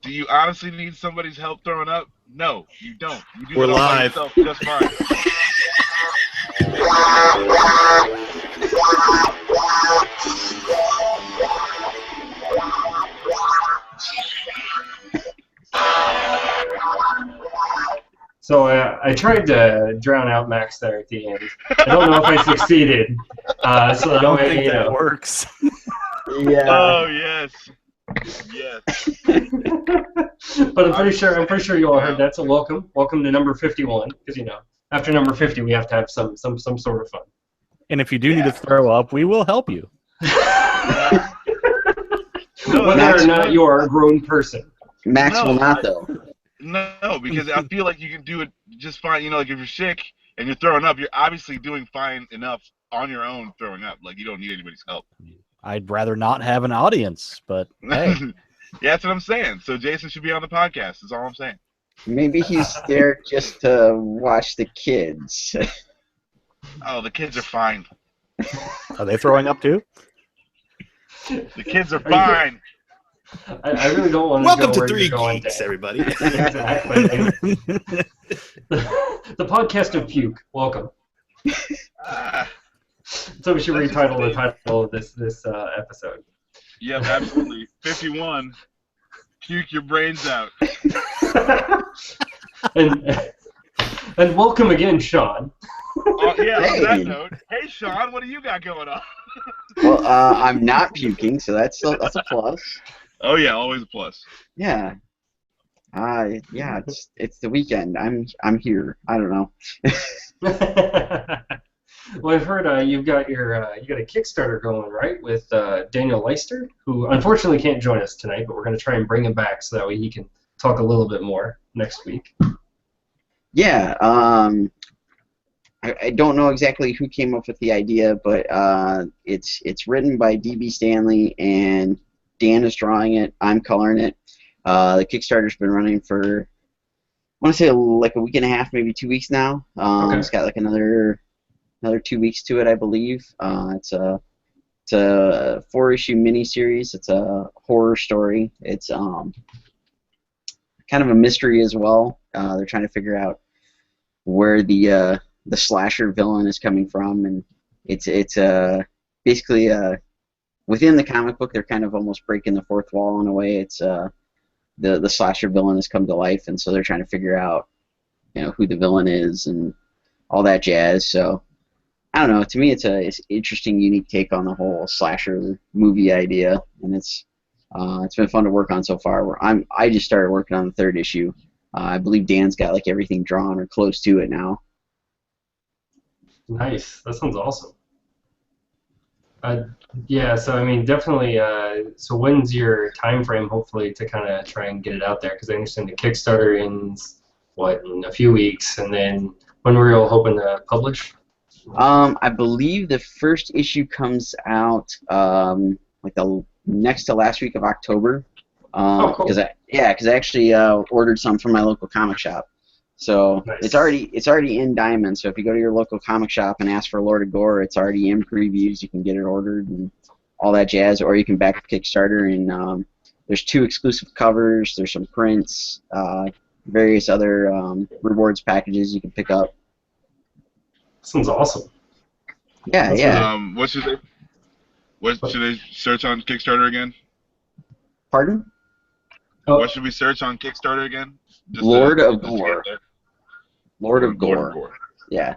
Do you honestly need somebody's help throwing up? No, you don't. You do We're that all by live. yourself just fine. So I tried to drown out Max there at the end. I don't know if I succeeded. So I that don't way, think that works. Yeah. Oh yes, yes. But I'm pretty sure you all heard that. So welcome to number 51. Because after number 50, we have to have some sort of fun. And if you do need to throw up, we will help you. Whether or not you are a grown person. Max will not, though. No, because I feel like you can do it just fine. Like if you're sick and you're throwing up, you're obviously doing fine enough on your own throwing up. Like you don't need anybody's help. I'd rather not have an audience, but hey. Yeah, that's what I'm saying. So Jason should be on the podcast. That's all I'm saying. Maybe he's there just to watch the kids. Oh, the kids are fine. Are they throwing up too? The kids are fine. I really don't want to Welcome go to where Three you're going, Geeks, Dan. everybody. Exactly. The podcast of puke. Welcome. So we should retitle the title of this episode. Yep, absolutely. 51. Puke your brains out. And welcome again, Sean. Yeah, Hey. on that note. Hey, Sean, what do you got going on? Well, I'm not puking, so that's a plus. Oh, yeah, always a plus. Yeah. Yeah, it's the weekend. I'm here. I don't know. Well, I've heard you've got you got a Kickstarter going, right, with Daniel Leister, who unfortunately can't join us tonight, but we're going to try and bring him back so that way he can talk a little bit more next week. Yeah. I don't know exactly who came up with the idea, but it's written by D.B. Stanley, and Dan is drawing it. I'm coloring it. The Kickstarter's been running for, I want to say, like a week and a half, maybe 2 weeks now. Okay. It's got like another 2 weeks to it, I believe. It's a 4-issue miniseries. It's a horror story. It's kind of a mystery as well. They're trying to figure out where the slasher villain is coming from, and it's basically within the comic book they're kind of almost breaking the fourth wall in a way. It's the slasher villain has come to life, and so they're trying to figure out who the villain is and all that jazz. So I don't know. To me, it's an interesting, unique take on the whole slasher movie idea, and it's been fun to work on so far. I just started working on the 3rd issue. I believe Dan's got like everything drawn or close to it now. Nice. That sounds awesome. Yeah, so I mean, definitely. So when's your time frame, hopefully, to kind of try and get it out there? Because I understand the Kickstarter ends in a few weeks, and then when were you all hoping to publish? I believe the first issue comes out like the next to last week of October. Cool. Because I actually ordered some from my local comic shop. So Nice. it's already in Diamond. So if you go to your local comic shop and ask for Lord of Gore, it's already in previews. You can get it ordered and all that jazz, or you can back Kickstarter, and there's 2 exclusive covers. There's some prints, various other rewards packages you can pick up. Sounds awesome. Yeah, That's yeah. What should they search on Kickstarter again? Pardon? Oh. What should we search on Kickstarter again? Lord of just to Gore. get there. Lord of Lord Gore. of Gore. Yeah.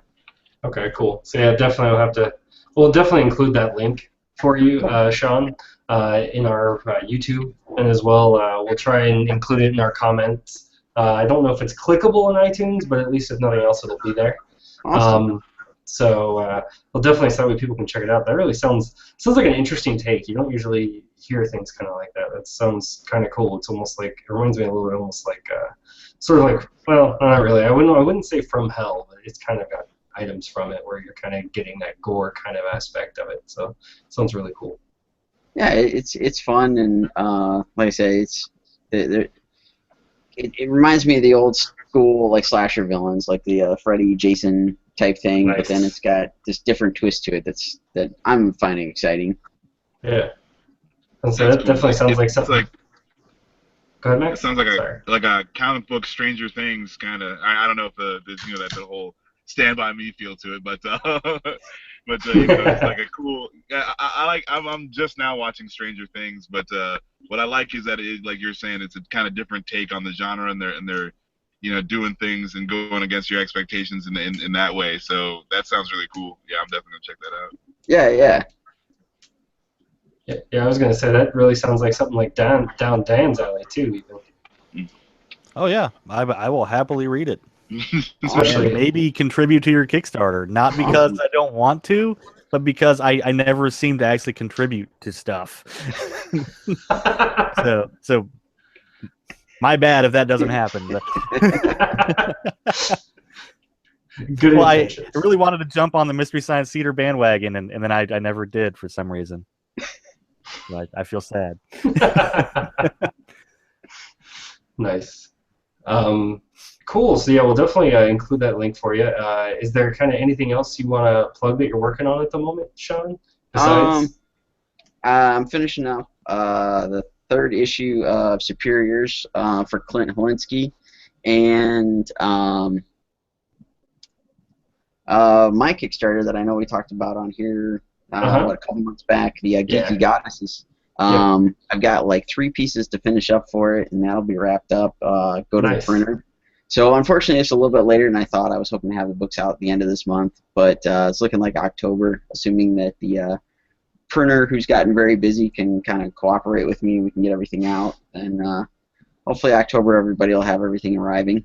Okay, cool. So yeah, definitely we'll definitely include that link for you, Sean, in our YouTube, and as well we'll try and include it in our comments. I don't know if it's clickable in iTunes, but at least if nothing else, it'll be there. Awesome. So we'll definitely so that way people can check it out. That really sounds like an interesting take. You don't usually hear things kind of like that. That sounds kind of cool. It's almost like, it reminds me a little bit almost like sort of like, well, not really. I wouldn't say From Hell, but it's kind of got items from it where you're kind of getting that gore kind of aspect of it. So it sounds really cool. Yeah, it's fun, and like I say, it reminds me of the old school like slasher villains, like the Freddy, Jason type thing. Nice. But then it's got this different twist to it that I'm finding exciting. Yeah. And so That's that cool. definitely sounds like something. Go ahead, It Max. sounds like Sorry. a comic book Stranger Things kind of. I don't know if there's that the whole Stand By Me feel to it, but it's like a cool. I like. I'm just now watching Stranger Things, but what I like is that like you're saying, it's a kind of different take on the genre, and they're doing things and going against your expectations in that way. So that sounds really cool. Yeah, I'm definitely gonna check that out. Yeah, yeah. Yeah, I was gonna say that really sounds like something like down Dan's alley too, even. Oh yeah, I will happily read it. Especially And maybe contribute to your Kickstarter, not because I don't want to, but because I never seem to actually contribute to stuff. so my bad if that doesn't happen. But good well, I intentions. really wanted to jump on the Mystery Science Theater bandwagon, and then I never did for some reason. So I feel sad. Nice. Cool. So yeah, we'll definitely include that link for you. Is there kind of anything else you want to plug that you're working on at the moment, Sean? Besides, I'm finishing up the third issue of Superiors for Clint Holinsky, and my Kickstarter that I know we talked about on here a couple months back, the Geeky Goddesses. I've got like 3 pieces to finish up for it, and that'll be wrapped up. Go to the printer. So unfortunately, it's a little bit later than I thought. I was hoping to have the books out at the end of this month, but it's looking like October, assuming that the printer, who's gotten very busy, can kind of cooperate with me. We can get everything out, and hopefully October everybody will have everything arriving.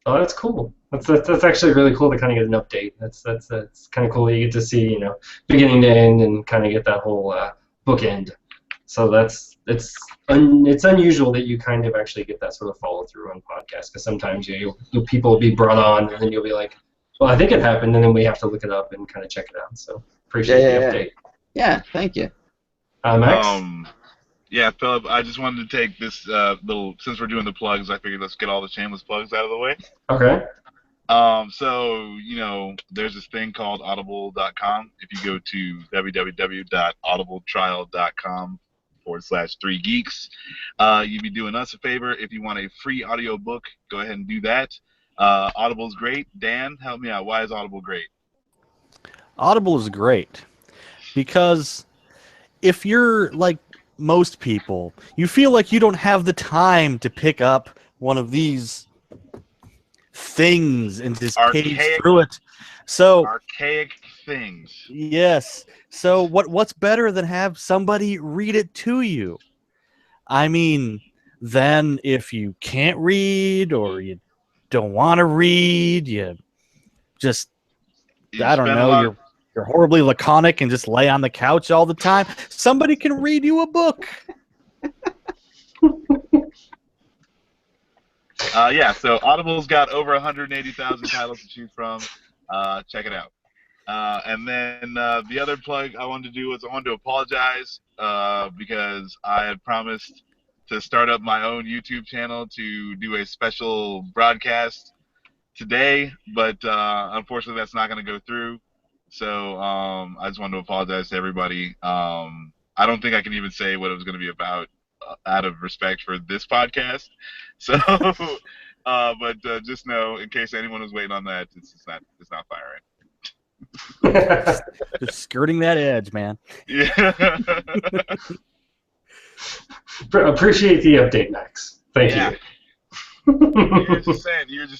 Oh, that's cool. That's actually really cool to kind of get an update. That's kind of cool that you get to see, beginning to end and kind of get that whole bookend. So it's unusual that you kind of actually get that sort of follow through on podcasts, because sometimes people will be brought on and then you'll be like, well, I think it happened, and then we have to look it up and kind of check it out. So appreciate the update. Yeah, thank you. Max? Yeah, Philip, I just wanted to take this since we're doing the plugs, I figured let's get all the shameless plugs out of the way. Okay. So, there's this thing called audible.com. If you go to www.audibletrial.com/3geeks, you'd be doing us a favor. If you want a free audio book, go ahead and do that. Audible's great. Dan, help me out. Why is Audible great? Audible is great because if you're like most people, you feel like you don't have the time to pick up one of these things and just page through it. So archaic things. Yes. So what's better than have somebody read it to you? I mean, then if you can't read or you don't want to read, you just I don't know, you're horribly laconic and just lay on the couch all the time. Somebody can read you a book. So Audible's got over 180,000 titles to choose from. Check it out. And then the other plug I wanted to do was I wanted to apologize because I had promised to start up my own YouTube channel to do a special broadcast today, but unfortunately that's not going to go through. So I just wanted to apologize to everybody. I don't think I can even say what it was going to be about out of respect for this podcast. So, but just know, in case anyone was waiting on that, it's not firing. Just skirting that edge, man. Yeah. Appreciate the update, Max. Thank you. You were just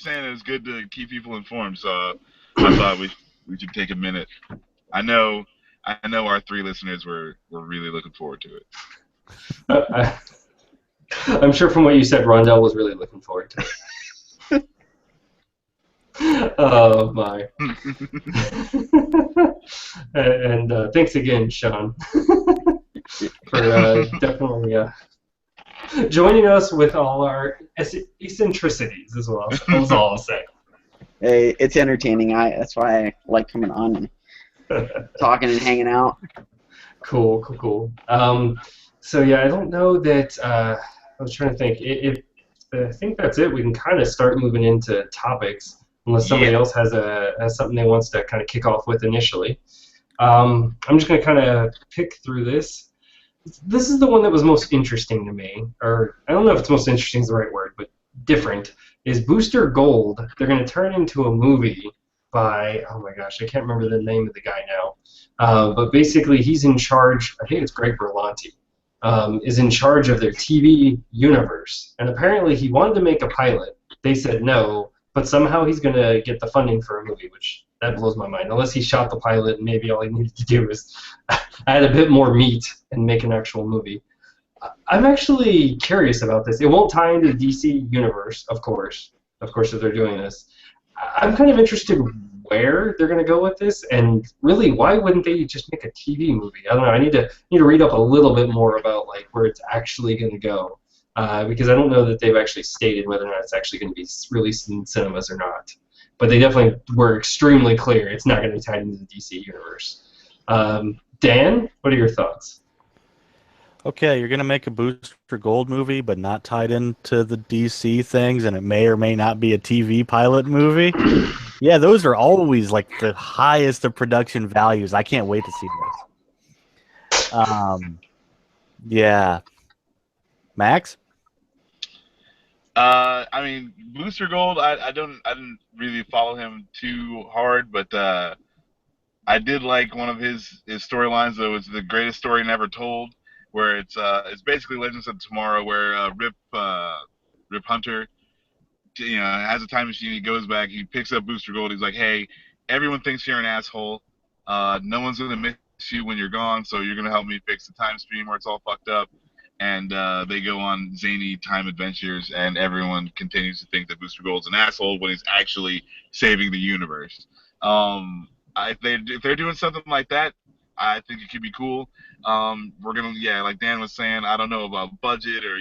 saying it was good to keep people informed, so I thought we should take a minute. I know our 3 listeners were really looking forward to it. I'm sure from what you said, Rondell was really looking forward to it. Oh my! And thanks again, Sean, for definitely joining us with all our eccentricities as well. That's all I'll say. Hey, it's entertaining. That's why I like coming on and talking and hanging out. Cool. So yeah, I don't know that. I was trying to think. I think that's it. We can kind of start moving into topics, unless somebody else has something they wants to kind of kick off with initially. I'm just going to kind of pick through this. this is the one that was most interesting to me, or I don't know if it's most interesting is the right word, but different, is Booster Gold. They're going to turn into a movie by, oh my gosh, I can't remember the name of the guy now. But basically, he's in charge, I think it's Greg Berlanti, is in charge of their TV universe. And apparently he wanted to make a pilot. They said no, but somehow he's going to get the funding for a movie, which that blows my mind. Unless he shot the pilot and maybe all he needed to do is add a bit more meat and make an actual movie. I'm actually curious about this. It won't tie into the DC universe, of course, if they're doing this. I'm kind of interested where they're going to go with this, and really, why wouldn't they just make a TV movie? I don't know. I need to read up a little bit more about like where it's actually going to go, because I don't know that they've actually stated whether or not it's actually going to be released in cinemas or not. But they definitely were extremely clear it's not going to be tied into the DC universe. Dan, what are your thoughts? Okay, you're going to make a Booster Gold movie, but not tied into the DC things, and it may or may not be a TV pilot movie. Yeah, those are always like the highest of production values. I can't wait to see those. Yeah. Max? I mean, Booster Gold. I didn't really follow him too hard, but I did like one of his storylines. That was the greatest story never told, where it's basically Legends of Tomorrow, where Rip Hunter, has a time machine. He goes back. He picks up Booster Gold. He's like, hey, everyone thinks you're an asshole. No one's gonna miss you when you're gone, so you're gonna help me fix the time stream where it's all fucked up. And they go on zany time adventures, and everyone continues to think that Booster Gold's an asshole when he's actually saving the universe. If they're doing something like that, I think it could be cool. We're gonna, like Dan was saying, I don't know about budget or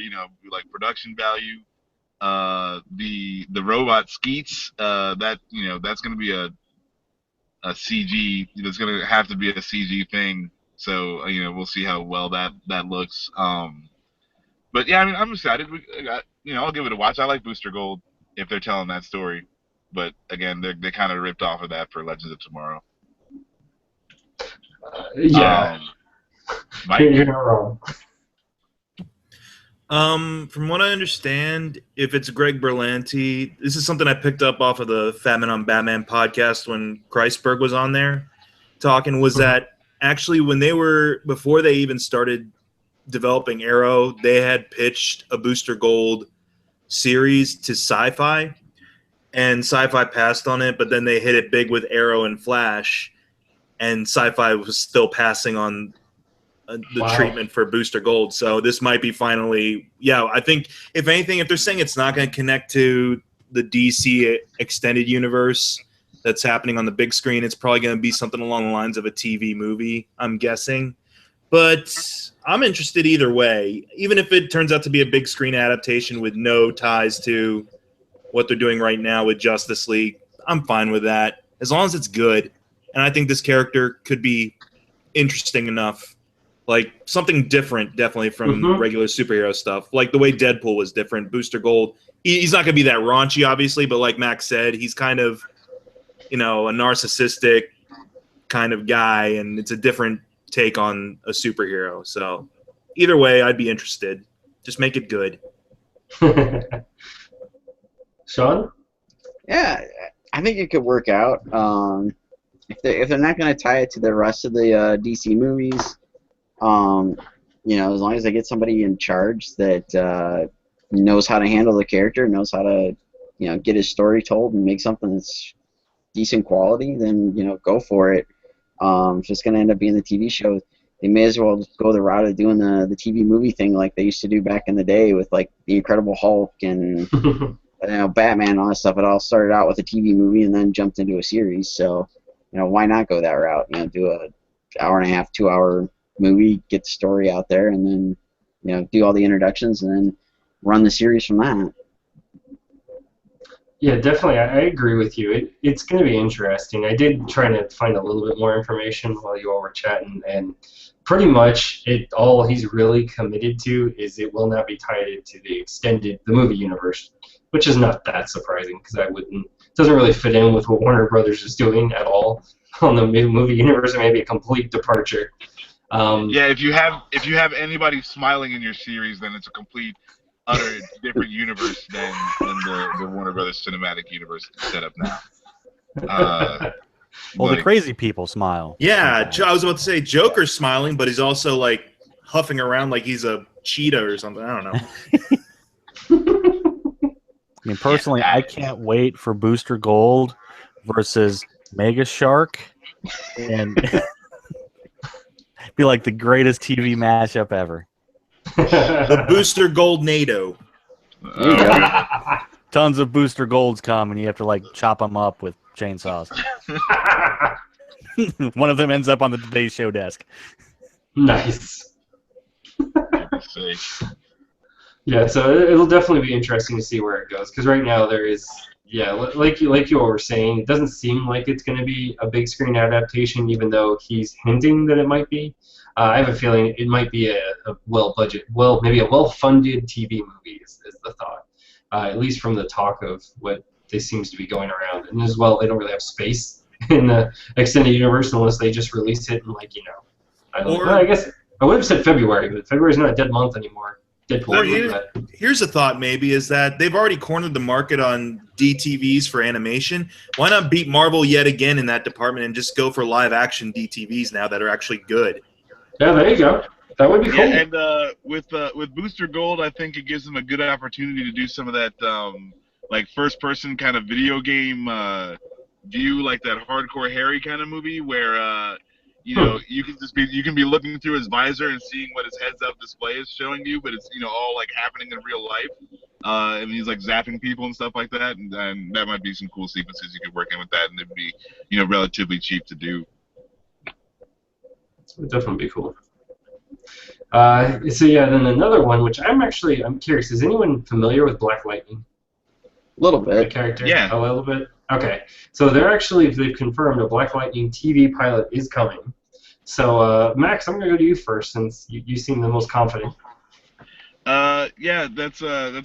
like production value. The robot Skeets, that's gonna be a CG. It's gonna have to be a CG thing. So we'll see how well that looks. But yeah, I mean, I'm excited. I'll give it a watch. I like Booster Gold if they're telling that story. But again, they kind of ripped off of that for Legends of Tomorrow. Yeah, you're not wrong. From what I understand, if it's Greg Berlanti, this is something I picked up off of the Fat Man on Batman podcast when Kreisberg was on there talking, was that actually before they even started developing Arrow, they had pitched a Booster Gold series to Sci-Fi, and Sci-Fi passed on it, but then they hit it big with Arrow and Flash, and Sci-Fi was still passing on the treatment for Booster Gold. So this might be finally, I think if anything, if they're saying it's not going to connect to the DC extended universe that's happening on the big screen, it's probably going to be something along the lines of a TV movie, I'm guessing. But I'm interested either way. Even if it turns out to be a big screen adaptation with no ties to what they're doing right now with Justice League, I'm fine with that, as long as it's good. And I think this character could be interesting enough. Like something different, definitely, from regular superhero stuff. Like the way Deadpool was different. Booster Gold, he's not going to be that raunchy, obviously, but like Max said, he's kind of, a narcissistic kind of guy, and it's a different take on a superhero. So either way, I'd be interested. Just make it good. Sean? Yeah, I think it could work out. If they're not going to tie it to the rest of the DC movies, as long as they get somebody in charge that knows how to handle the character, knows how to, get his story told and make something that's decent quality, then go for it. If it's going to end up being the TV show, they may as well go the route of doing the TV movie thing like they used to do back in the day with like the Incredible Hulk and Batman and all that stuff. It all started out with a TV movie and then jumped into a series. So why not go that route? Do a hour and a half, 2 hour movie, get the story out there, and then do all the introductions and then run the series from that. Yeah, definitely. I agree with you. It's going to be interesting. I did try to find a little bit more information while you all were chatting, and pretty much all he's really committed to is it will not be tied into the movie universe, which is not that surprising because it doesn't really fit in with what Warner Brothers is doing at all on the movie universe. It may be a complete departure. Yeah, if you have anybody smiling in your series, then it's a complete, utter different universe than the Warner Brothers cinematic universe set up now. Well, the Like, crazy people smile. Yeah, I was about to say Joker's smiling, but he's also like huffing around like he's a cheetah or something. I don't know. I mean, personally, I can't wait for Booster Gold versus Mega Shark, and be like the greatest TV mashup ever. The Booster Gold NATO. There you go. Tons of Booster Golds come, and you have to like chop them up with chainsaws. One of them ends up on the Today Show desk. Nice. say. Yeah, so it'll definitely be interesting to see where it goes, because right now there is, yeah, like you all were saying, it doesn't seem like it's going to be a big screen adaptation, even though he's hinting that it might be. I have a feeling it might be a maybe a well-funded TV movie is the thought, at least from the talk of what this seems to be going around. And as well, they don't really have space in the extended universe unless they just release it in, like, I guess I would have said February, but February's not a dead month anymore. Here's a thought, maybe, is that they've already cornered the market on DTVs for animation. Why not beat Marvel yet again in that department and just go for live-action DTVs now that are actually good? Yeah, there you go. That would be cool. Yeah, and with Booster Gold, I think it gives them a good opportunity to do some of that like first-person kind of video game view, like that Hardcore Harry kind of movie, where you can be looking through his visor and seeing what his heads-up display is showing you, but it's all like happening in real life, and he's like zapping people and stuff like that, and that might be some cool sequences you could work in with that, and it'd be relatively cheap to do. It would definitely be cool. So yeah, then another one, which I'm curious. Is anyone familiar with Black Lightning? A little bit. The character? Yeah. A little bit? Okay. So they've confirmed a Black Lightning TV pilot is coming. So, Max, I'm going to go to you first, since you seem the most confident. Yeah, that's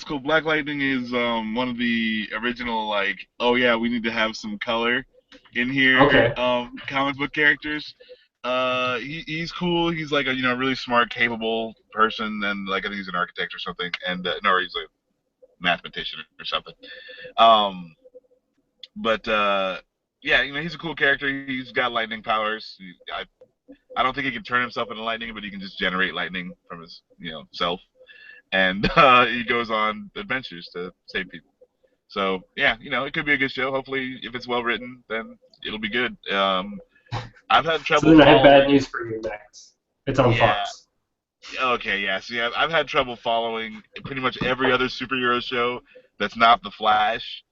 cool. Black Lightning is one of the original, like, oh yeah, we need to have some color in here. Okay. Comic book characters. He's cool. He's like a really smart, capable person, and like I think he's an architect or something, and no, he's a mathematician or something. But yeah, he's a cool character. He's got lightning powers. I don't think he can turn himself into lightning, but he can just generate lightning from his self, and he goes on adventures to save people. So yeah, it could be a good show. Hopefully, if it's well written, then it'll be good. I've had trouble. So then I have bad news for you, Max. It's on Fox. Okay, yeah. See, I've had trouble following pretty much every other superhero show that's not The Flash.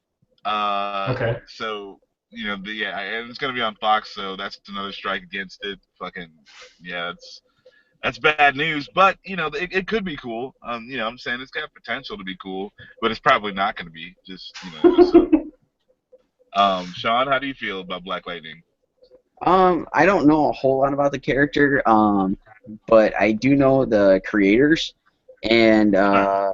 Okay. So and it's gonna be on Fox, so that's another strike against it. Fucking yeah, that's bad news. But it could be cool. I'm saying it's got potential to be cool, but it's probably not gonna be. Just so. Sean, how do you feel about Black Lightning? I don't know a whole lot about the character, but I do know the creators, and at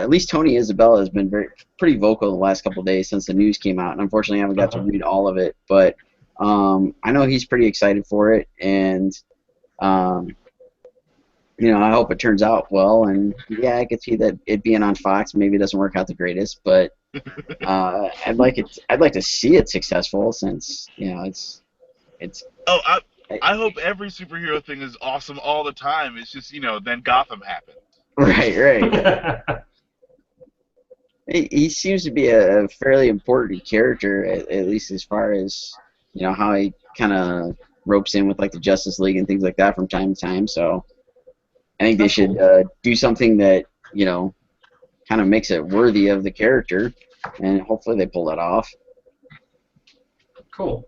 least Tony Isabella has been pretty vocal the last couple of days since the news came out, and unfortunately I haven't got to read all of it, but I know he's pretty excited for it, and I hope it turns out well, and yeah, I could see that it being on Fox maybe doesn't work out the greatest, but I'd like to see it successful, since it's. Oh, I hope every superhero thing is awesome all the time. It's just then Gotham happened. Right. He seems to be a fairly important character, at least as far as how he kind of ropes in with like the Justice League and things like that from time to time. So I think they should do something that kind of makes it worthy of the character, and hopefully they pull that off. Cool.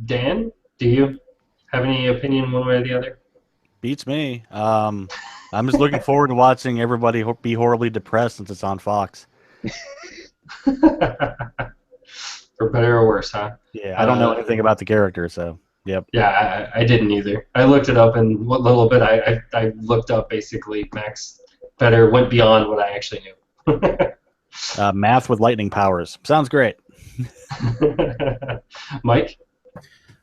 Dan, do you have any opinion one way or the other? Beats me. I'm just looking forward to watching everybody be horribly depressed since it's on Fox. For better or worse, huh? Yeah, I don't know anything about the character, so yep. Yeah, I didn't either. I looked it up, and what little bit I looked up, basically, Max Better went beyond what I actually knew. Math with lightning powers. Sounds great. Mike?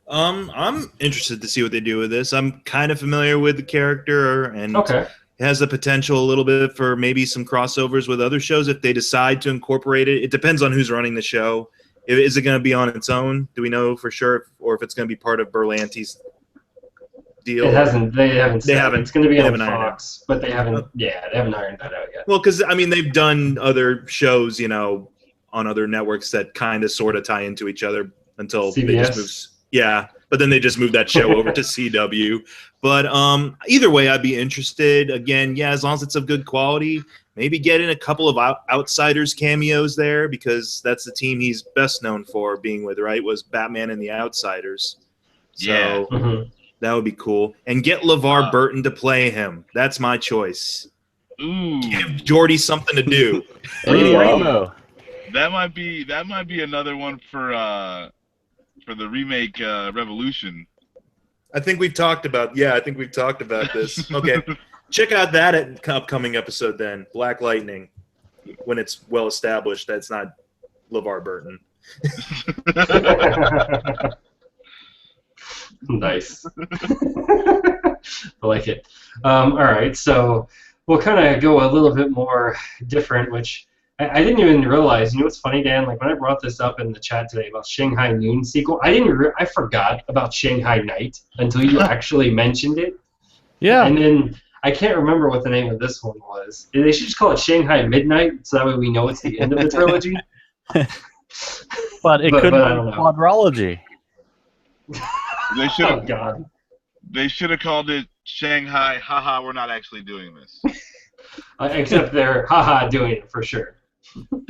I'm interested to see what they do with this. I'm kind of familiar with the character, and Okay. it has the potential a little bit for maybe some crossovers with other shows if they decide to incorporate it. It depends on who's running the show. Is it going to be on its own? Do we know for sure, or if it's going to be part of Berlanti's deal? It hasn't. They haven't. They Said. haven't. It's going to be They on haven't ironed it Fox, but they haven't. Yeah, they haven't ironed that out yet. Well, because I mean, they've done other shows, on other networks that kind of sort of tie into each other until they just CBS? move. Yeah, but then they just moved that show over to CW. But either way, I'd be interested. Again, yeah, as long as it's of good quality, maybe get in a couple of Outsiders cameos there, because that's the team he's best known for being with, right? Was Batman and the Outsiders. So Yeah. Mhm. that would be cool. And get LeVar Burton to play him. That's my choice. Ooh, Give Jordy something to do. Lady Hey, Rainbow. that might be another one for the remake Revolution. I think we've talked about this. Okay. Check out that upcoming episode then, Black Lightning, when it's well established that's not LeVar Burton. Nice. I like it. All right, so we'll kind of go a little bit more different, which I didn't even realize. You know what's funny, Dan? Like when I brought this up in the chat today about Shanghai Noon sequel, I forgot about Shanghai Night until you actually mentioned it. Yeah. And then I can't remember what the name of this one was. They should just call it Shanghai Midnight, so that way we know it's the end of the trilogy. But it But could I be don't know. quadrology. They should Oh have God. called it Shanghai. Haha, we're not actually doing this. Except they're haha doing it for sure.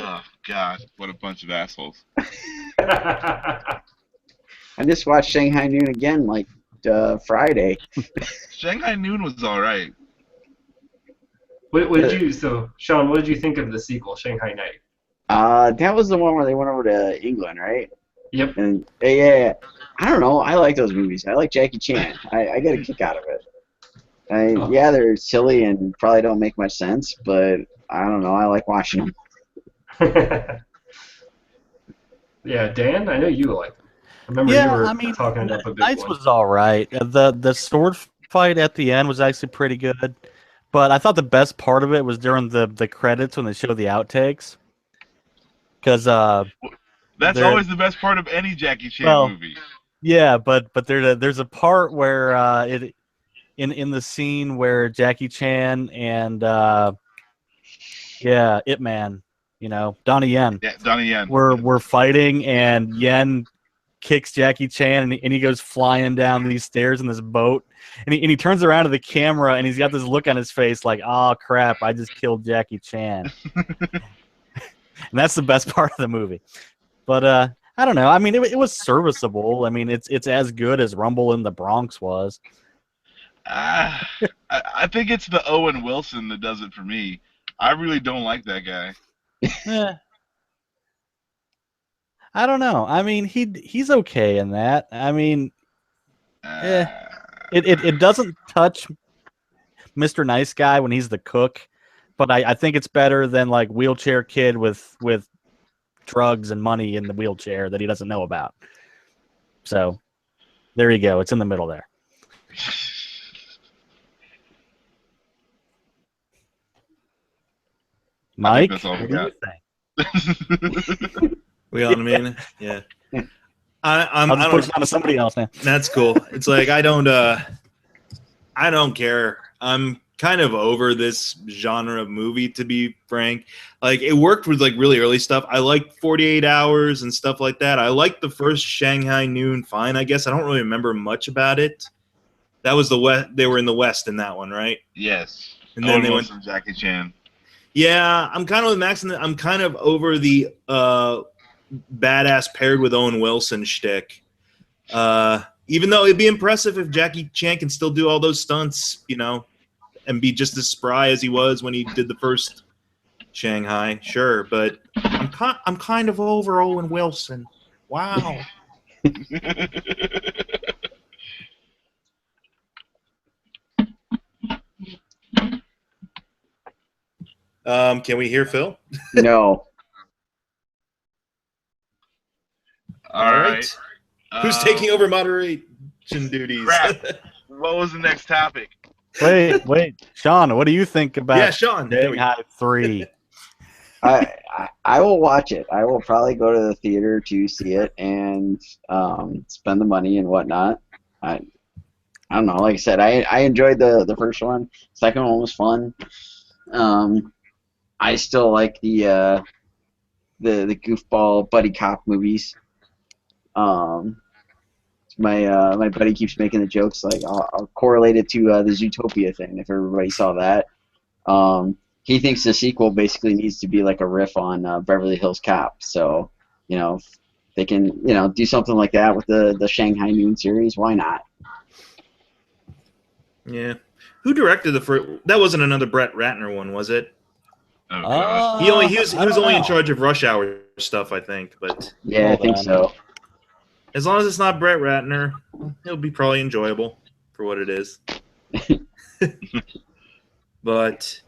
Oh God, what a bunch of assholes. I just watched Shanghai Noon again, like Friday. Shanghai Noon was all right. What did you? So Sean, what did you think of the sequel, Shanghai Night? That was the one where they went over to England, right? Yep. And yeah, I don't know. I like those movies. I like Jackie Chan. I get a kick out of it. Yeah, they're silly and probably don't make much sense, but I don't know. I like watching them. Yeah, Dan, I know you like them. I remember you were talking about the big Knights one. was all right. The sword fight at the end was actually pretty good, but I thought the best part of it was during the credits when they show the outtakes. Because that's always the best part of any Jackie Chan movie. Yeah, but there's a part where in the scene where Jackie Chan and Ip Man, Donnie Yen. Yeah, Donnie Yen. We're fighting, and Yen kicks Jackie Chan, and he goes flying down these stairs in this boat, and he turns around to the camera, and he's got this look on his face like, oh crap, I just killed Jackie Chan. And that's the best part of the movie. But I don't know. I mean, it was serviceable. I mean, it's as good as Rumble in the Bronx was. I think it's the Owen Wilson that does it for me. I really don't like that guy. I don't know. I mean, he's okay in that. I mean, it doesn't touch Mr. Nice Guy when he's the cook, but I think it's better than like Wheelchair Kid with drugs and money in the wheelchair that he doesn't know about. So there you go. It's in the middle there. Mike, that's all we what got. do you think? We on me? Yeah. I'll just push it on to somebody else now. That's cool. It's like I don't care. I'm kind of over this genre of movie, to be frank. Like it worked with like really early stuff. I like 48 Hours and stuff like that. I like the first Shanghai Noon fine, I guess. I don't really remember much about it. That was the West. They were in the West in that one, right? Yes. And then they went from Jackie Chan. Yeah, I'm kind of with Max. I'm kind of over the badass paired with Owen Wilson shtick. Even though it'd be impressive if Jackie Chan can still do all those stunts, and be just as spry as he was when he did the first Shanghai. Sure, but I'm kind of over Owen Wilson. Wow. Can we hear Phil? No. All right. Who's taking over moderation duties? Crap. What was the next topic? Wait, Sean, what do you think about Yeah, Sean. There we go. Shanghai 3? I will watch it. I will probably go to the theater to see it and spend the money and whatnot. I don't know. Like I said, I enjoyed the first one. Second one was fun. I still like the goofball buddy cop movies. My buddy keeps making the jokes like I'll correlate it to the Zootopia thing. If everybody saw that, he thinks the sequel basically needs to be like a riff on Beverly Hills Cop. So if they can do something like that with the Shanghai Noon series, why not? Yeah. Who directed the first? That wasn't another Brett Ratner one, was it? Oh gosh. He was only in charge of Rush Hour stuff, I think. But Yeah, I think so. as long as it's not Brett Ratner, it'll be probably enjoyable for what it is. But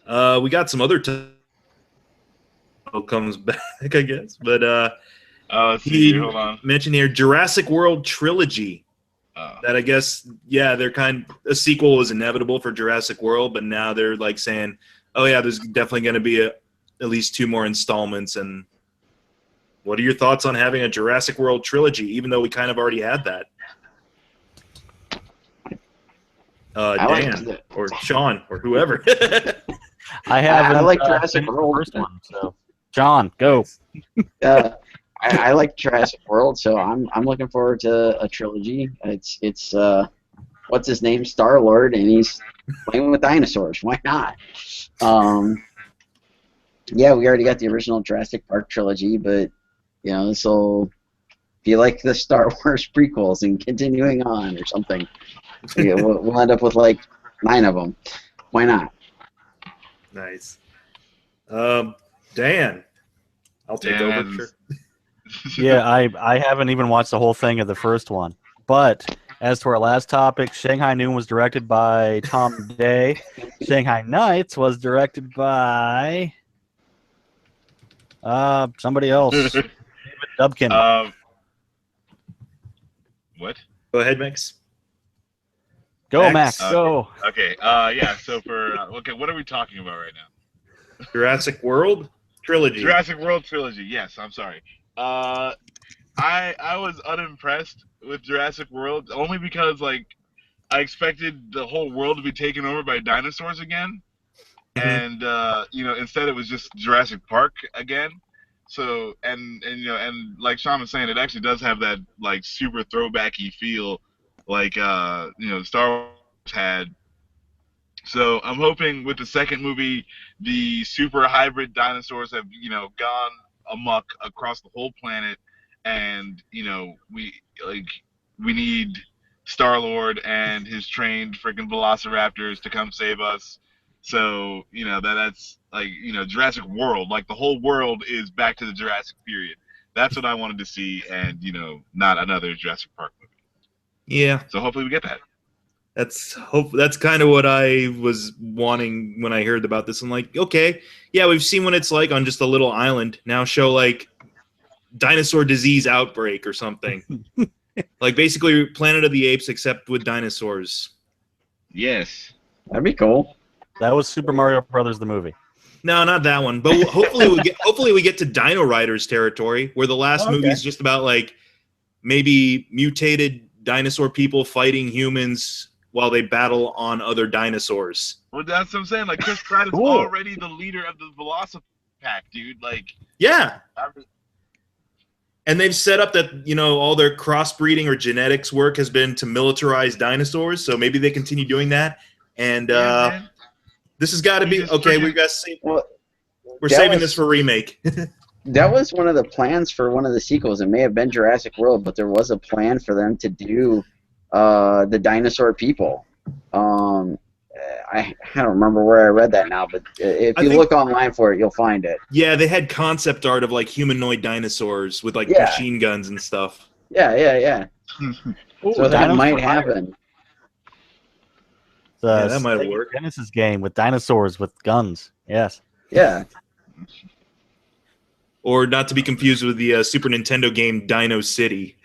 we got some other comes back, I guess. But Let's see he here. Hold on. mentioned here Jurassic World trilogy. That I guess, yeah, they're a sequel was inevitable for Jurassic World, but now they're like saying, oh yeah, there's definitely going to be at least 2 more installments. And what are your thoughts on having a Jurassic World trilogy, even though we kind of already had that? Dan or Sean or whoever. I like Jurassic World. First one, so John, go. I like Jurassic World, so I'm looking forward to a trilogy. It's what's his name, Star-Lord, and he's playing with dinosaurs. Why not? Yeah, we already got the original Jurassic Park trilogy, but this will be like the Star Wars prequels and continuing on or something. Yeah, we'll end up with like 9 of them. Why not? Nice. Dan, I'll take over. Sure. Yeah, I haven't even watched the whole thing of the first one. But as to our last topic, Shanghai Noon was directed by Tom Day. Shanghai Nights was directed by somebody else. David Dubkin. What? Go ahead, Max. Go, Max. Go. Okay. Yeah. So for what are we talking about right now? Jurassic World trilogy. Jurassic World trilogy. Yes. I'm sorry. I was unimpressed with Jurassic World only because like I expected the whole world to be taken over by dinosaurs again, and instead it was just Jurassic Park again. So and like Sean was saying, it actually does have that like super throwbacky feel, like Star Wars had. So I'm hoping with the second movie, the super hybrid dinosaurs have gone amok across the whole planet, and we need Star-Lord and his trained freaking velociraptors to come save us. So that's like Jurassic World, like the whole world is back to the Jurassic period. That's what I wanted to see, and not another Jurassic Park movie. Yeah. So hopefully we get that. That's kind of what I was wanting when I heard about this. I'm like, okay, yeah, we've seen what it's like on just a little island. Now show like dinosaur disease outbreak or something. Like basically Planet of the Apes except with dinosaurs. Yes. That'd be cool. That was Super Mario Brothers the movie. No, not that one. But hopefully we get to Dino Riders territory, where the last movie is just about like maybe mutated dinosaur people fighting humans while they battle on other dinosaurs. Well, that's what I'm saying. Like Chris Pratt is already the leader of the Velocipack, dude. Like, yeah. And they've set up that all their crossbreeding or genetics work has been to militarize dinosaurs, so maybe they continue doing that. And this has got to be okay. We've got to see. Well, we're saving this for remake. That was one of the plans for one of the sequels. It may have been Jurassic World, but there was a plan for them to do the dinosaur people. I don't remember where I read that now, but if you look online for it, you'll find it. Yeah, they had concept art of like humanoid dinosaurs with like machine guns and stuff. Yeah. So that might happen. That might work. Genesis game with dinosaurs with guns. Yes. Yeah. Or not to be confused with the Super Nintendo game Dino City.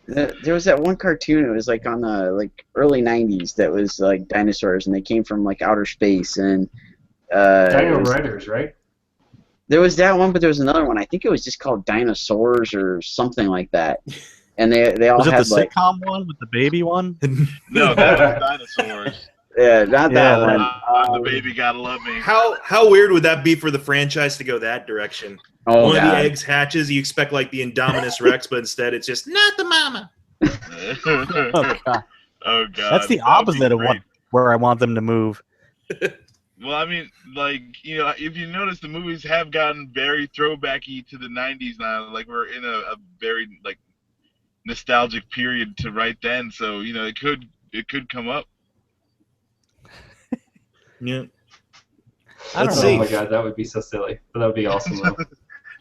There was that one cartoon. It was like on the early '90s that was like dinosaurs, and they came from like outer space. And Dino Riders, right? there was that one, but there was another one. I think it was just called Dinosaurs or something like that. And they all Was it had the like sitcom one with the baby one? No, that was dinosaurs. yeah, not that Yeah, one. I'm the baby, gotta love me. How weird would that be for the franchise to go that direction? Oh One of the god. eggs hatches, you expect like the Indominus Rex, but instead it's just not the mama. Oh, God. Oh god. That's the That would be opposite of great. where I want them to move. Well, I mean, like, you know, if you notice, the movies have gotten very throwbacky to the '90s now. Like, we're in a very like nostalgic period to right then. So, you know, it could come up. Yeah. I don't Let's know. see. Oh my god, that would be so silly. But that would be awesome though.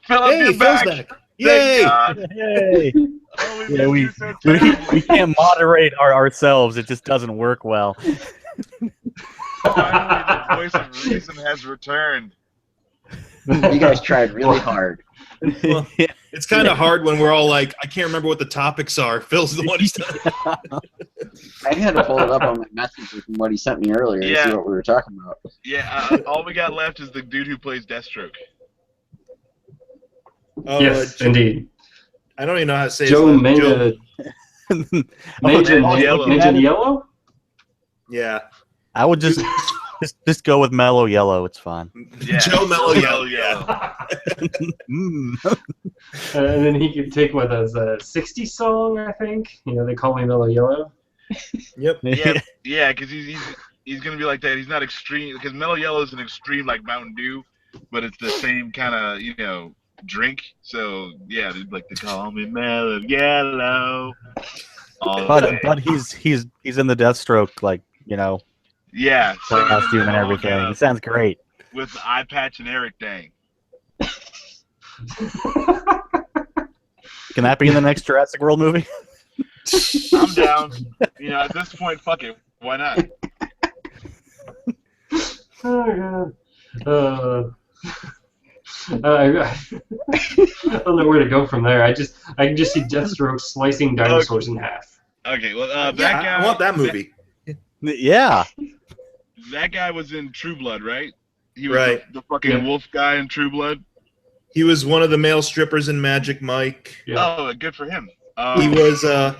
Philip, Hey, you're Phil's back. back. Thank Yay! God. Yay. Oh, Yeah, we missed you so terribly. we can't moderate ourselves. It just doesn't work well. Finally, the voice of reason has returned. You guys tried really hard. Well, it's kind of hard when we're all like, I can't remember what the topics are. Phil's the one who's done it. I had to pull it up on my messages from what he sent me earlier to Yeah. see what we were talking about. Yeah, all we got left is the dude who plays Deathstroke. Oh, Yes, indeed. I don't even know how to say Joe his name. Joe. Major Yellow. Yellow? Yeah. I would just go with Mellow Yellow. It's fine. Yeah. Joe Mellow Yellow. Yellow. Mm. And then he could take what as a 60 song, I think. You know, they call me Mellow Yellow. Yep. Yeah, because he's gonna be like that. He's not extreme because Mellow Yellow is an extreme like Mountain Dew, but it's the same kind of drink. So yeah, they'd like to call me Mellow Yellow. All the way. But he's in the Deathstroke Yeah, singing costume and along, everything. It sounds great. with the eye patch and Eric Dang. Can that be in the next Jurassic World movie? I'm down. At this point, fuck it. Why not? Oh, God. I don't know where to go from there. I can just see Deathstroke slicing dinosaurs in half. Okay, well, Yeah, that guy. I want that movie. Yeah. That guy was in True Blood, right? He was Right. the fucking Yep. wolf guy in True Blood. He was one of the male strippers in Magic Mike. Yeah. Oh, good for him. He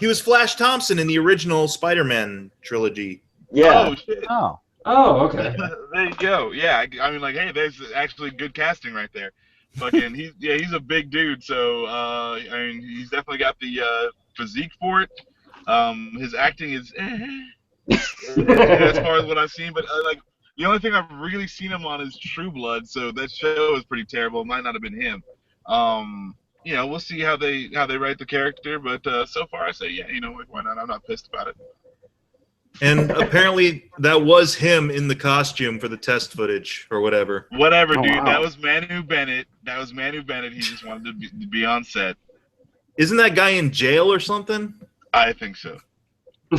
was Flash Thompson in the original Spider-Man trilogy. Yeah. Oh shit. Oh. Oh, okay. There you go. Yeah, I mean, like, hey, there's actually good casting right there. Fucking, he's a big dude, so I mean, he's definitely got the physique for it. His acting is as far as what I've seen, but like the only thing I've really seen him on is True Blood, so that show is pretty terrible. It might not have been him. We'll see how they write the character, but so far I say, yeah, why not? I'm not pissed about it. And apparently that was him in the costume for the test footage or whatever. Whatever, Oh, dude. wow. That was Manu Bennett. He just wanted to be on set. Isn't that guy in jail or something? I think so.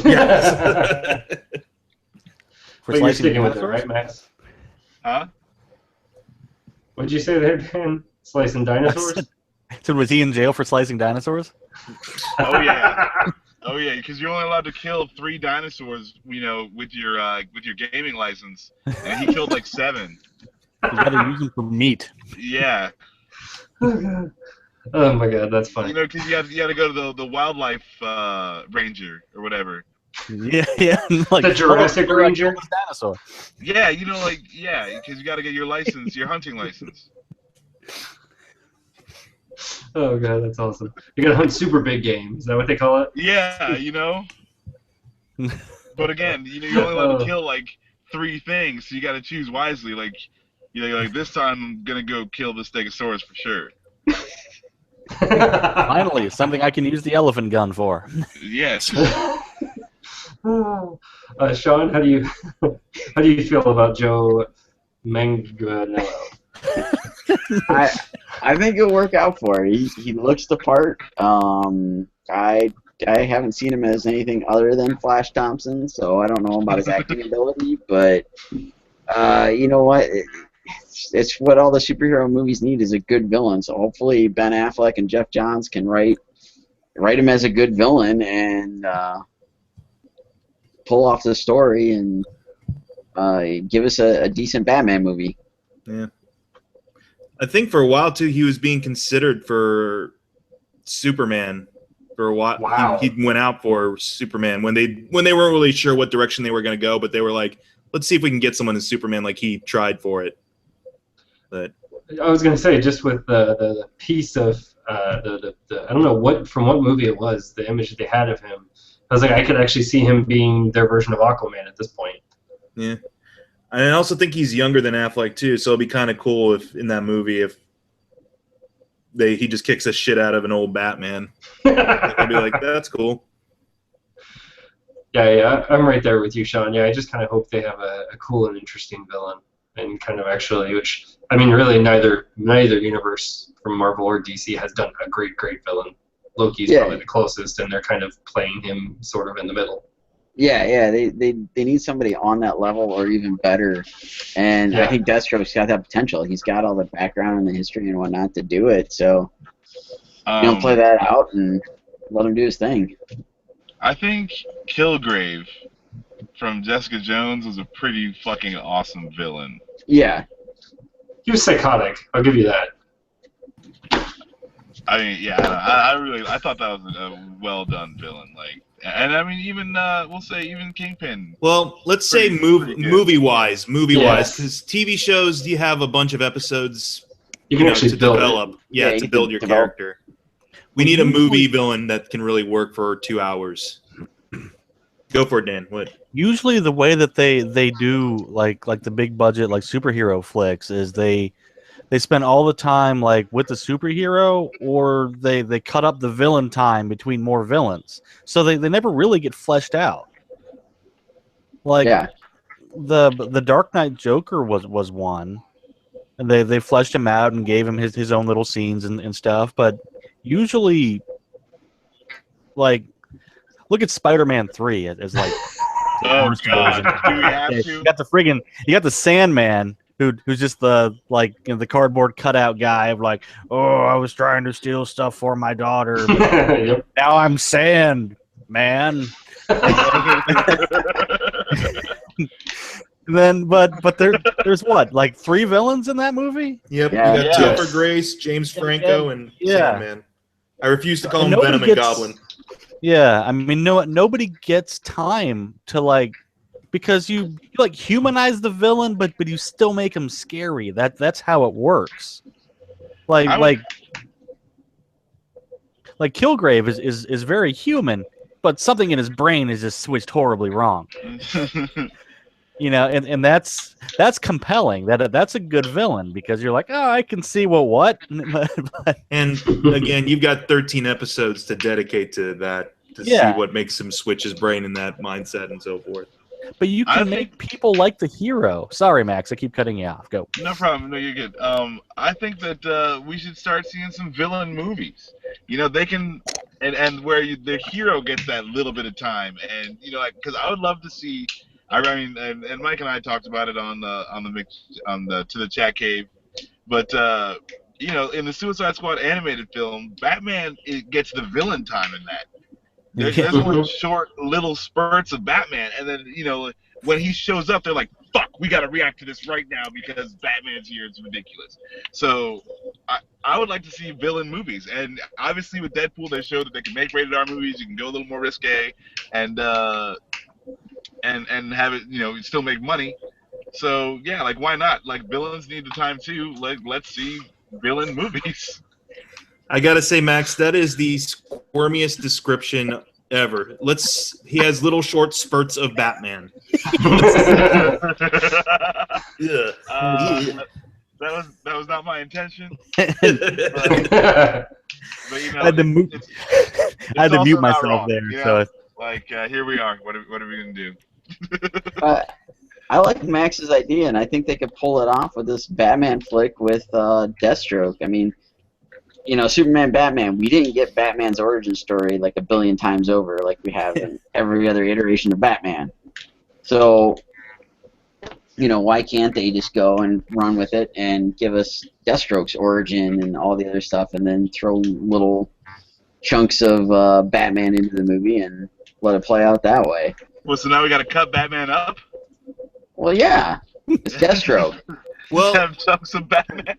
Yes. For But you're slicing sticking with it, dinosaurs? right, Max? Huh? What'd you say there, Dan? Slicing dinosaurs? So was he in jail for slicing dinosaurs? Oh yeah. Oh yeah, because you're only allowed to kill 3 dinosaurs, with your gaming license, and he killed like 7. You gotta use them for meat. Yeah, Oh, God. Oh my God, that's funny. because you got to go to the wildlife ranger or whatever. Yeah. Like The Jurassic oh, I Ranger? killed this dinosaur. Yeah, because you got to get your license, your hunting license. Oh God, that's awesome. You gotta hunt super big game. Is that what they call it? Yeah, But again, you're only allowed to kill like 3 things, so you got to choose wisely. Like, like this time I'm gonna go kill the Stegosaurus for sure. Finally, something I can use the elephant gun for. Yes. Sean, how do you feel about Joe Manganiello? I think it'll work out for it. He looks the part. I haven't seen him as anything other than Flash Thompson, so I don't know about his acting ability. But you know what? It's what all the superhero movies need is a good villain. So hopefully Ben Affleck and Jeff Johns can write write him as a good villain and pull off the story and give us a decent Batman movie. Yeah. I think for a while too, he was being considered for Superman. For a while, Wow. he went out for Superman when they weren't really sure what direction they were going to go, but they were like, let's see if we can get someone as Superman. Like he tried for it. But I was gonna say, just with the piece of the I don't know what movie it was, the image that they had of him. I was like, I could actually see him being their version of Aquaman at this point. yeah, and I also think he's younger than Affleck too, so it'd be kind of cool if in that movie if he just kicks the shit out of an old Batman. I'd be like, that's cool. Yeah, I'm right there with you, Sean. Yeah, I just kind of hope they have a cool and interesting villain, and kind of actually, which I mean, really, neither universe from Marvel or DC has done a great villain. Loki's probably the closest, and they're kind of playing him sort of in the middle. Yeah, they need somebody on that level or even better, and I think Deathstroke's got that potential. He's got all the background and the history and whatnot to do it, so play that out and let him do his thing. I think Kilgrave from Jessica Jones was a pretty fucking awesome villain. Yeah. He was psychotic. I'll give you that. I mean, yeah, I thought that was a well done villain. Like, and I mean, even we'll say even Kingpin. Well, let's say movie wise, because TV shows you have a bunch of episodes. You can actually to build develop. Yeah, to build your character. We need a movie villain that can really work for 2 hours. Go for it, Dan. What? Usually, the way that they do like the big budget like superhero flicks is they spend all the time like with the superhero, or they cut up the villain time between more villains, so they never really get fleshed out. Like the Dark Knight Joker was one, and they fleshed him out and gave him his own little scenes and stuff. But usually, like, look at Spider-Man 3 as like the worst version. Do we have to? You got the Sandman, who's just the the cardboard cutout guy of like, oh, I was trying to steal stuff for my daughter, but now I'm Sand Man. Then, but there's what, like 3 villains in that movie? Yep, Yeah. you got Topher Grace, James Franco, and Sandman. I refuse to call him Nobody Venom gets- and Goblin. Yeah, I mean, nobody gets time to like, because you like humanize the villain, but you still make him scary. That's how it works. Like Kilgrave is very human, but something in his brain is just switched horribly wrong. And that's compelling. That's a good villain, because you're like, oh, I can see what. And again, you've got 13 episodes to dedicate to that, to see what makes him switch his brain in that mindset and so forth. But you can make people like the hero. Sorry, Max, I keep cutting you off. Go. No problem. No, you're good. I think that we should start seeing some villain movies. They can, and where the hero gets that little bit of time, and because I would love to see. I mean, and Mike and I talked about it on the To the Chat Cave, but in the Suicide Squad animated film, Batman gets the villain time in that. There's only short little spurts of Batman, and then when he shows up, they're like, "Fuck, we got to react to this right now because Batman's here. It's ridiculous." So I would like to see villain movies, and obviously with Deadpool, they showed that they can make rated R movies. You can go a little more risque, and have it, still make money. So yeah, like why not? Like villains need the time too. Like let's see villain movies. I gotta say, Max, that is the squirmiest description ever. He has little short spurts of Batman. Yeah. That was not my intention. But I had to mute myself wrong, there. So like here we are. What are we gonna do? I like Max's idea, and I think they could pull it off with this Batman flick with Deathstroke. I mean, Superman, Batman, we didn't get Batman's origin story like a billion times over like we have in every other iteration of Batman. So, why can't they just go and run with it and give us Deathstroke's origin and all the other stuff, and then throw little chunks of Batman into the movie and let it play out that way. Well, so now we got to cut Batman up. Well, yeah, it's Deathstroke. Well, Have chunks of Batman.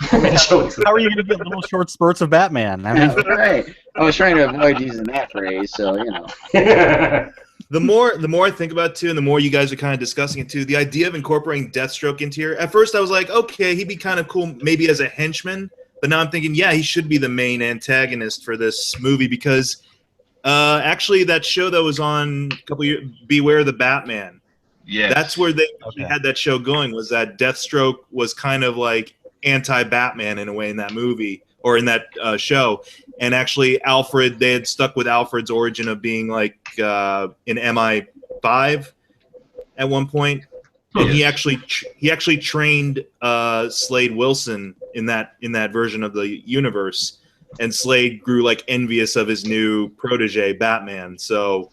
How are you going to get little short spurts of Batman? I mean, Right. I was trying to avoid using that phrase, so you know. the more I think about it too, and the more you guys are kind of discussing it too, the idea of incorporating Deathstroke into here. At first, I was like, okay, he'd be kind of cool, maybe as a henchman. But now I'm thinking, yeah, he should be the main antagonist for this movie because actually that show that was on a couple years, Beware the Batman. Yes. That's where they had that show going, was that Deathstroke was kind of like anti-Batman in a way in that movie or in that show. And actually Alfred, they had stuck with Alfred's origin of being like in MI5 at one point. And he actually trained Slade Wilson in that version of the universe. And Slade grew like envious of his new protege, Batman. So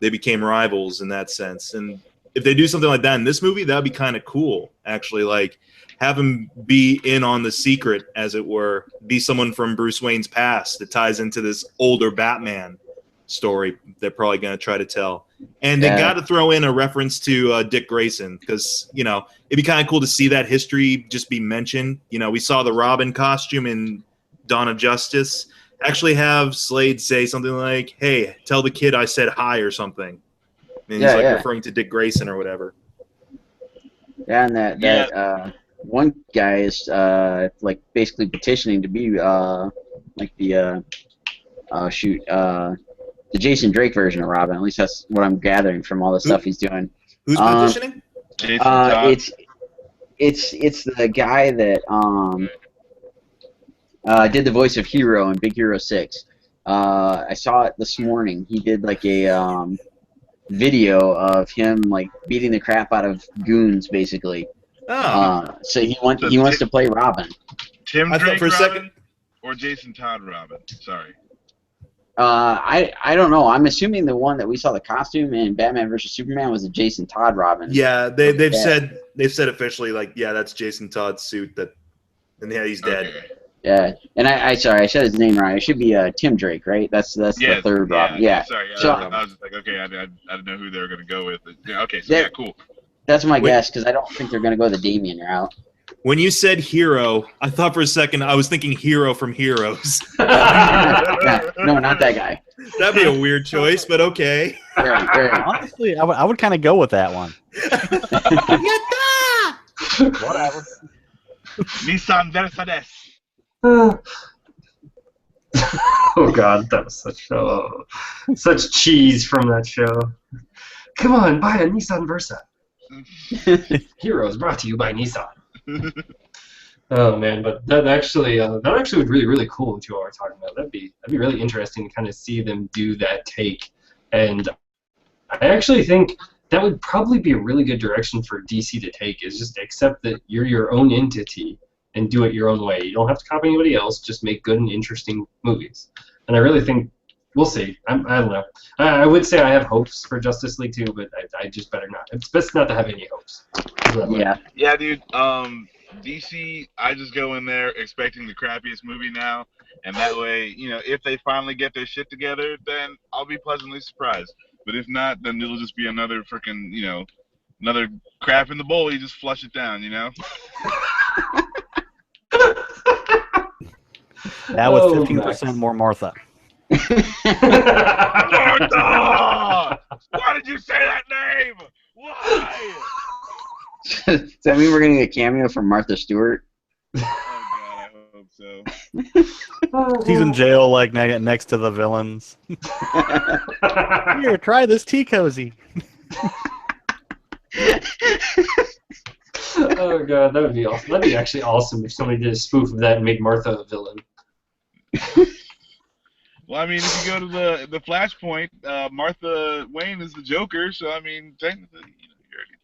they became rivals in that sense. And if they do something like that in this movie, that would be kind of cool, actually. Like, have him be in on the secret, as it were, be someone from Bruce Wayne's past that ties into this older Batman story they're probably going to try to tell. And they got to throw in a reference to Dick Grayson because, you know, it'd be kind of cool to see that history just be mentioned. You know, we saw the Robin costume in Dawn of Justice. Actually have Slade say something like, hey, tell the kid I said hi or something. And he's referring to Dick Grayson or whatever. Yeah, and that one guy is like basically petitioning to be like the the Jason Drake version of Robin. At least that's what I'm gathering from all the stuff he's doing. Who's petitioning? Jason Todd. It's the guy that did the voice of Hero in Big Hero 6. I saw it this morning. He did like a video of him like beating the crap out of goons, basically. Oh. So he wants to play Robin. Tim I thought Drake for a Robin second. or Jason Todd Robin? Sorry. I don't know. I'm assuming the one that we saw the costume in Batman vs Superman was a Jason Todd Robin. Yeah, they've said officially like that's Jason Todd's suit and he's dead. Okay. Yeah, and I said his name right. It should be Tim Drake, right? That's the third Robin. Yeah. Sorry. So, I was just like, okay, I didn't know who they were gonna go with. Yeah, okay, so yeah, cool. That's my guess because I don't think they're gonna go the Damian route. When you said Hero, I thought for a second I was thinking Hero from Heroes. No, not that guy. That'd be a weird choice, but okay. Right. honestly, I would kind of go with that one. Whatever. Nissan Mercedes. Oh God, that was such cheese from that show. Come on, buy a Nissan Versa. Heroes brought to you by Nissan. Oh man, but that actually would be really cool what you all are talking about. That'd be really interesting to kind of see them do that take. And I actually think that would probably be a really good direction for DC to take, is just accept that you're your own entity and do it your own way. You don't have to copy anybody else, just make good and interesting movies. And I really think we'll see. I don't know. I would say I have hopes for Justice League 2, but I just better not. It's best not to have any hopes. Yeah, dude. DC, I just go in there expecting the crappiest movie now, and that way, you know, if they finally get their shit together, then I'll be pleasantly surprised. But if not, then it'll just be another freaking, you know, another crap in the bowl. You just flush it down, you know. That was 15% more Martha. Martha! Why did you say that name? Why? Does that mean we're getting a cameo from Martha Stewart? Oh God, I hope so. He's in jail, like next to the villains. Here, try this tea cozy. Oh God, that would be awesome. That'd be actually awesome if somebody did a spoof of that and make Martha a villain. Well, I mean, if you go to the Flashpoint, Martha Wayne is the Joker, so I mean, technically, you know,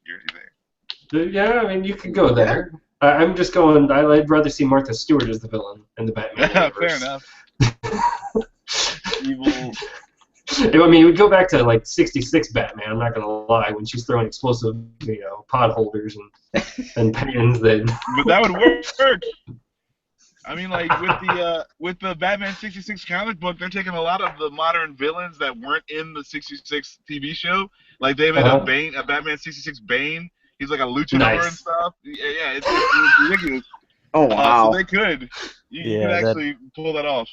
you're already there. Yeah, I mean, you could go there. I'm just going. I'd rather see Martha Stewart as the villain in the Batman universe. Fair enough. Evil. I mean, we go back to like '66 Batman. I'm not gonna lie, when she's throwing explosive, you know, pot holders and pans. Then. But that would work. I mean, like with the Batman 66 comic book, they're taking a lot of the modern villains that weren't in the 66 TV show. Like they made a Batman 66 Bane. He's like a luchador and stuff. Yeah, it's ridiculous. Oh wow! So they could, you could actually pull that off.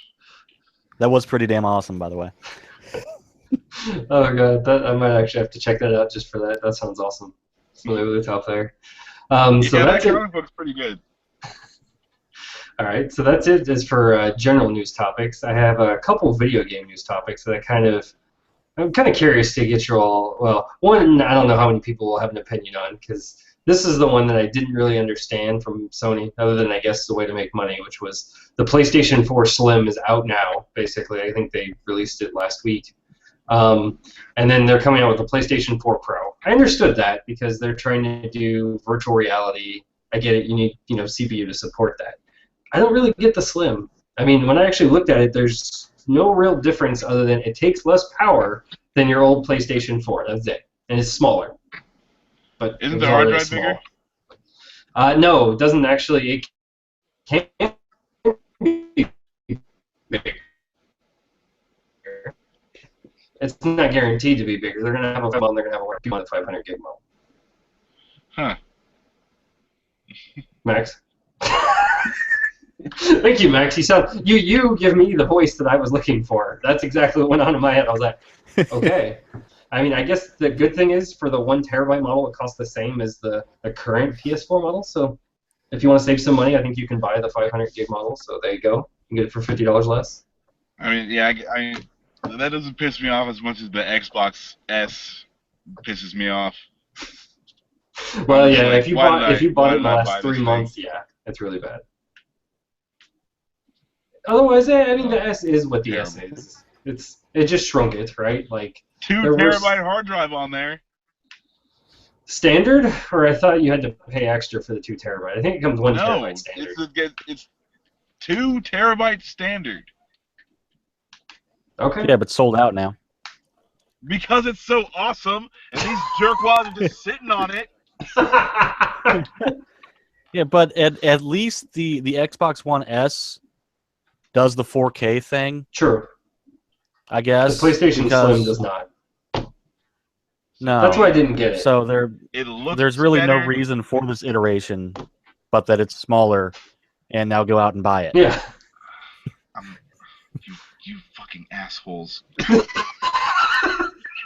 That was pretty damn awesome, by the way. Oh god, I might actually have to check that out just for that. That sounds awesome. It's really, really top there. So that that's it. comic book's pretty good. All right, so that's it as for general news topics. I have a couple video game news topics that I'm kind of curious to get your all. Well, one, I don't know how many people will have an opinion on, because this is the one that I didn't really understand from Sony, other than I guess the way to make money, which was the PlayStation 4 Slim is out now. Basically, I think they released it last week, and then they're coming out with the PlayStation 4 Pro. I understood that because they're trying to do virtual reality. I get it. You need CPU to support that. I don't really get the Slim. I mean, when I actually looked at it, there's no real difference other than it takes less power than your old PlayStation 4. That's it. And it's smaller. But isn't the hard drive bigger? No, it doesn't actually. It can't be bigger. It's not guaranteed to be bigger. They're going to have a model and they're going to have a 500 gig model. Huh. Max? Thank you, Max. You give me the voice that I was looking for. That's exactly what went on in my head. I was like, okay. I mean, I guess the good thing is for the 1 terabyte model, it costs the same as the current PS4 model. So if you want to save some money, I think you can buy the 500 gig model. So there you go. You can get it for $50 less. I mean, yeah, that doesn't piss me off as much as the Xbox S pisses me off. Well, yeah, if you bought it in the last 3 months, yeah, it's really bad. Otherwise, I mean, the S is what the S is. It just shrunk it, right? Like 2 terabyte hard drive on there. Standard, or I thought you had to pay extra for the 2 terabyte. I think it comes 1 terabyte standard. It's 2 terabyte standard. Okay. Yeah, but sold out now. Because it's so awesome, and these jerkwads are just sitting on it. Yeah, but at least the Xbox One S does the 4K thing. True. I guess. The PlayStation Slim does not. No. That's why I didn't get it. So there's really no reason for this iteration, but that it's smaller, and now go out and buy it. Yeah. You fucking assholes.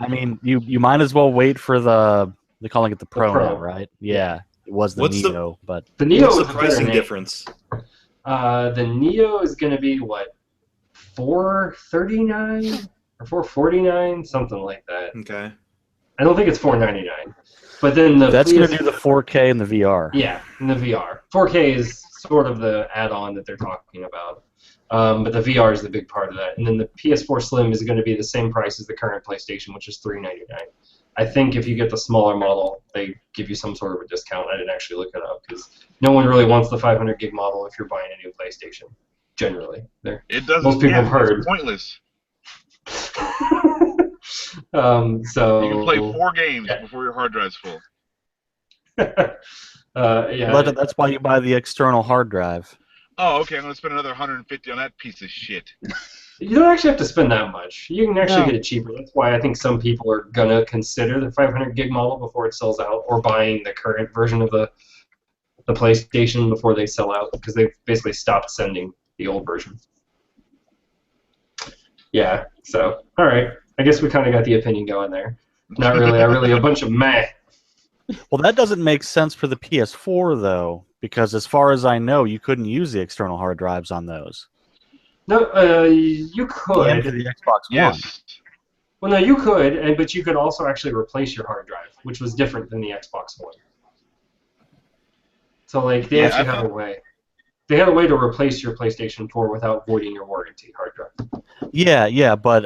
I mean, you might as well wait for they're calling it the Pro now, right? Yeah. It was the Neo, but the Neo what's is the pricing difference? The Neo is going to be what, $439 or $449, something like that. Okay. I don't think it's $499. But then that's going to do the 4K and the VR. Yeah, in the VR. 4K is sort of the add-on that they're talking about. But the VR is the big part of that. And then the PS4 Slim is going to be the same price as the current PlayStation, which is $399. I think if you get the smaller model, they give you some sort of a discount. I didn't actually look it up because no one really wants the 500 gig model if you're buying a new PlayStation. Generally, it doesn't. Most people have heard. It's pointless. So you can play 4 games before your hard drive's full. Yeah. But that's why you buy the external hard drive. Oh, okay. I'm gonna spend another $150 on that piece of shit. You don't actually have to spend that much. You can actually get it cheaper. That's why I think some people are gonna consider the 500 gig model before it sells out, or buying the current version of the PlayStation before they sell out, because they've basically stopped sending the old version. Yeah. So, all right. I guess we kind of got the opinion going there. Not really. A bunch of meh. Well, that doesn't make sense for the PS4 though, because as far as I know, you couldn't use the external hard drives on those. No, you could. And for the Xbox One. Well, no, you could, but you could also actually replace your hard drive, which was different than the Xbox One. So, like, they actually have a way. They had a way to replace your PlayStation 4 without voiding your warranty hard drive. Yeah, but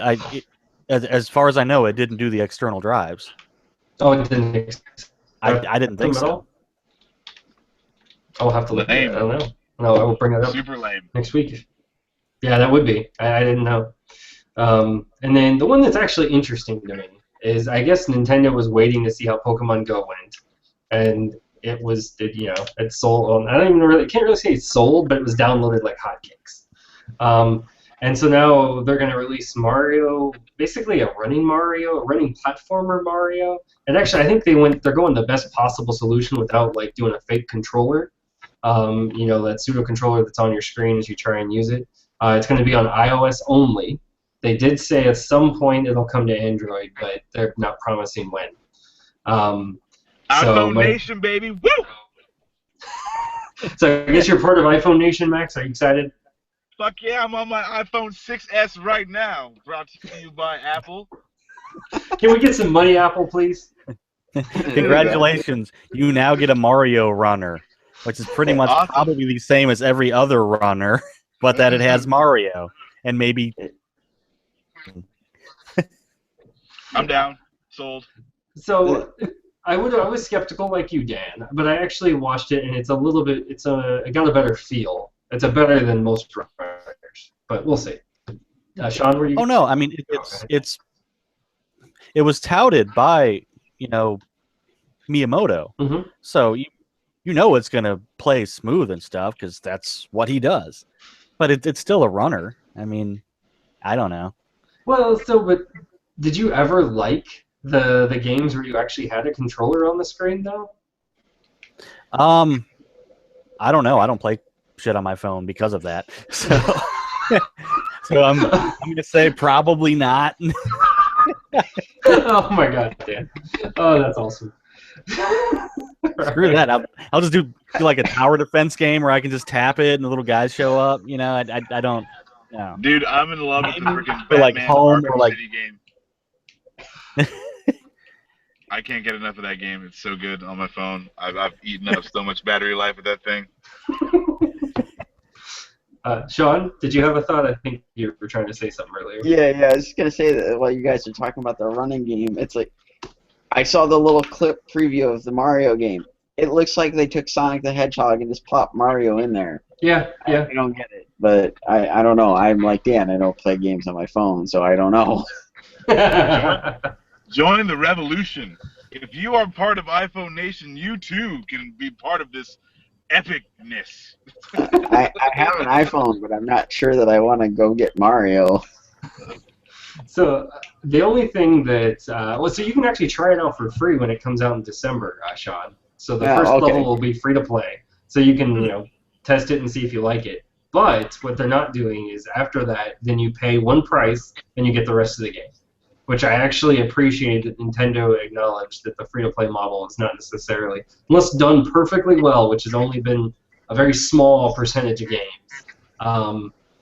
as far as I know, it didn't do the external drives. Oh, it didn't. I didn't think so. I'll have to look at it. I don't know. No, I will bring it up. Super lame. Next week. Yeah, that would be. I didn't know. And then the one that's actually interesting to me is I guess Nintendo was waiting to see how Pokemon Go went. And it sold. I can't really say it sold, but it was downloaded like hotcakes. And so now they're going to release Mario, basically a running platformer Mario. And actually, I think they're going the best possible solution without like doing a fake controller. That pseudo controller that's on your screen as you try and use it. It's going to be on iOS only. They did say at some point it'll come to Android, but they're not promising when. iPhone Nation, baby, woo! So I guess you're part of iPhone Nation, Max. Are you excited? Fuck yeah, I'm on my iPhone 6S right now. Brought to you by Apple. Can we get some money, Apple, please? Congratulations. You now get a Mario runner, which is pretty much Awesome. probably the same as every other runner, but that it has Mario. And maybe... I'm down. Sold. So I was skeptical like you, Dan, but I actually watched it, and it got a better feel. It's better than most runners, but we'll see. Sean, were you? Oh no, I mean it was touted by Miyamoto, so you it's gonna play smooth and stuff because that's what he does. But it's still a runner. I mean, I don't know. Well, but did you ever like the games where you actually had a controller on the screen though? I don't know. I don't play shit on my phone because of that. So, I'm gonna say probably not. Oh my god, Dan! Oh, that's awesome. Screw that. I'll just do like a tower defense game where I can just tap it and the little guys show up. I don't. No. Dude, I'm in love with the freaking For, like, Batman home Arkham or, like- City game. I can't get enough of that game. It's so good on my phone. I've eaten up so much battery life with that thing. Sean, did you have a thought? I think you were trying to say something earlier. Yeah. I was just gonna say that while you guys are talking about the running game, it's like I saw the little clip preview of the Mario game. It looks like they took Sonic the Hedgehog and just plopped Mario in there. Yeah. I don't get it, but I don't know. I'm like Dan. I don't play games on my phone, so I don't know. Join the revolution. If you are part of iPhone Nation, you too can be part of this epicness. I have an iPhone, but I'm not sure that I want to go get Mario. So the only thing that so you can actually try it out for free when it comes out in December, Sean. So the first level will be free to play, so you can test it and see if you like it. But what they're not doing is after that, then you pay one price and you get the rest of the game. Which I actually appreciate that Nintendo acknowledged that the free-to-play model is not necessarily, unless done perfectly well, which has only been a very small percentage of games,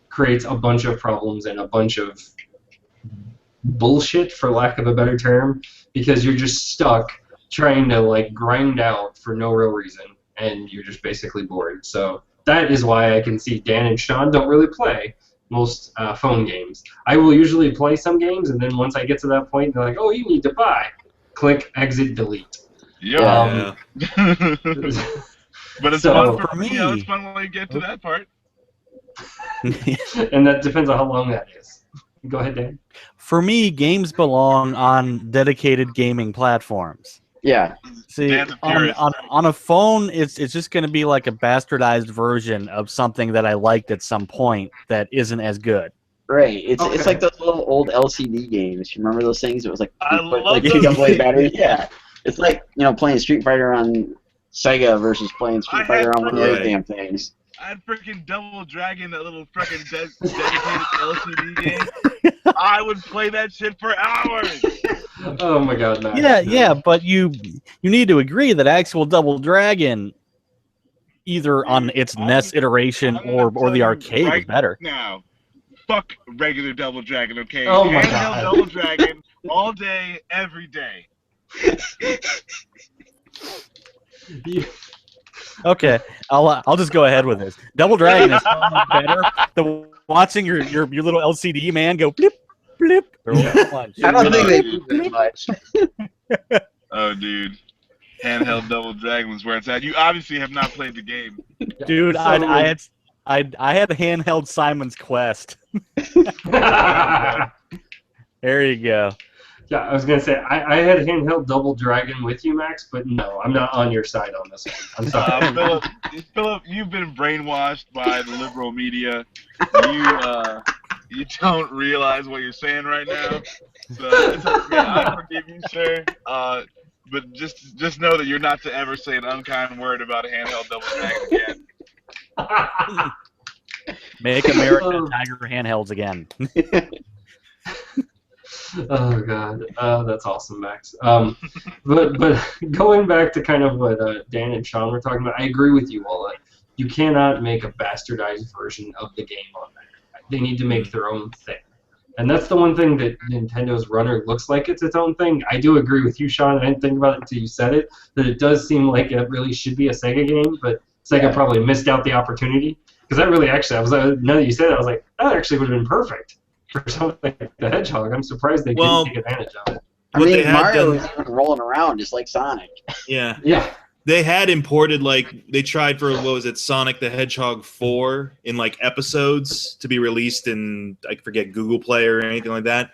creates a bunch of problems and a bunch of bullshit, for lack of a better term, because you're just stuck trying to like grind out for no real reason, and you're just basically bored. So that is why I can see Dan and Sean don't really play most phone games. I will usually play some games, and then once I get to that point, they're like, "Oh, you need to buy." Click, exit, delete. Yeah. But it's fun for me. It's fun when you get to that part. And that depends on how long that is. Go ahead, Dan. For me, games belong on dedicated gaming platforms. Yeah. See, on a phone, it's just going to be like a bastardized version of something that I liked at some point that isn't as good. Right. It's like those little old LCD games. You remember those things? It was like those double-A battery. Yeah. It's like playing Street Fighter on Sega versus playing Street Fighter on one of those damn things. I had freaking Double Dragon, that little freaking dedicated LCD game. I would play that shit for hours. Oh my god, Max. Yeah, but you need to agree that actual Double Dragon, either on its NES iteration or the arcade, was better. Now, fuck regular Double Dragon, okay? Oh my Handheld god. Double Dragon all day, every day. Okay, I'll just go ahead with this. Double Dragon is better than watching your little LCD man go blip blip. I don't think they move that much. Oh, dude. Handheld Double Dragon was where it's at. You obviously have not played the game. Dude, I had handheld Simon's Quest. There you go. Yeah, I was gonna say I had handheld Double Dragon with you, Max, but no, I'm not on your side on this one. I'm sorry. Philip, you've been brainwashed by the liberal media. You don't realize what you're saying right now. So it's okay. I forgive you, sir. But just know that you're not to ever say an unkind word about a handheld Double Dragon again. Make America Tiger handhelds again. Oh God, that's awesome, Max. But going back to kind of what Dan and Sean were talking about, I agree with you all. You cannot make a bastardized version of the game on there. They need to make their own thing, and that's the one thing that Nintendo's Runner looks like it's its own thing. I do agree with you, Sean. I didn't think about it until you said it. That it does seem like it really should be a Sega game, but Sega probably missed out the opportunity. Because that really actually, now that you said it, I was like, that actually would have been perfect for something like the Hedgehog. I'm surprised they didn't take advantage of it. I mean, Mario was even rolling around just like Sonic. Yeah. Yeah. They had imported, like, they tried for, what was it, Sonic the Hedgehog 4 in, like, episodes to be released in, I forget, Google Play or anything like that.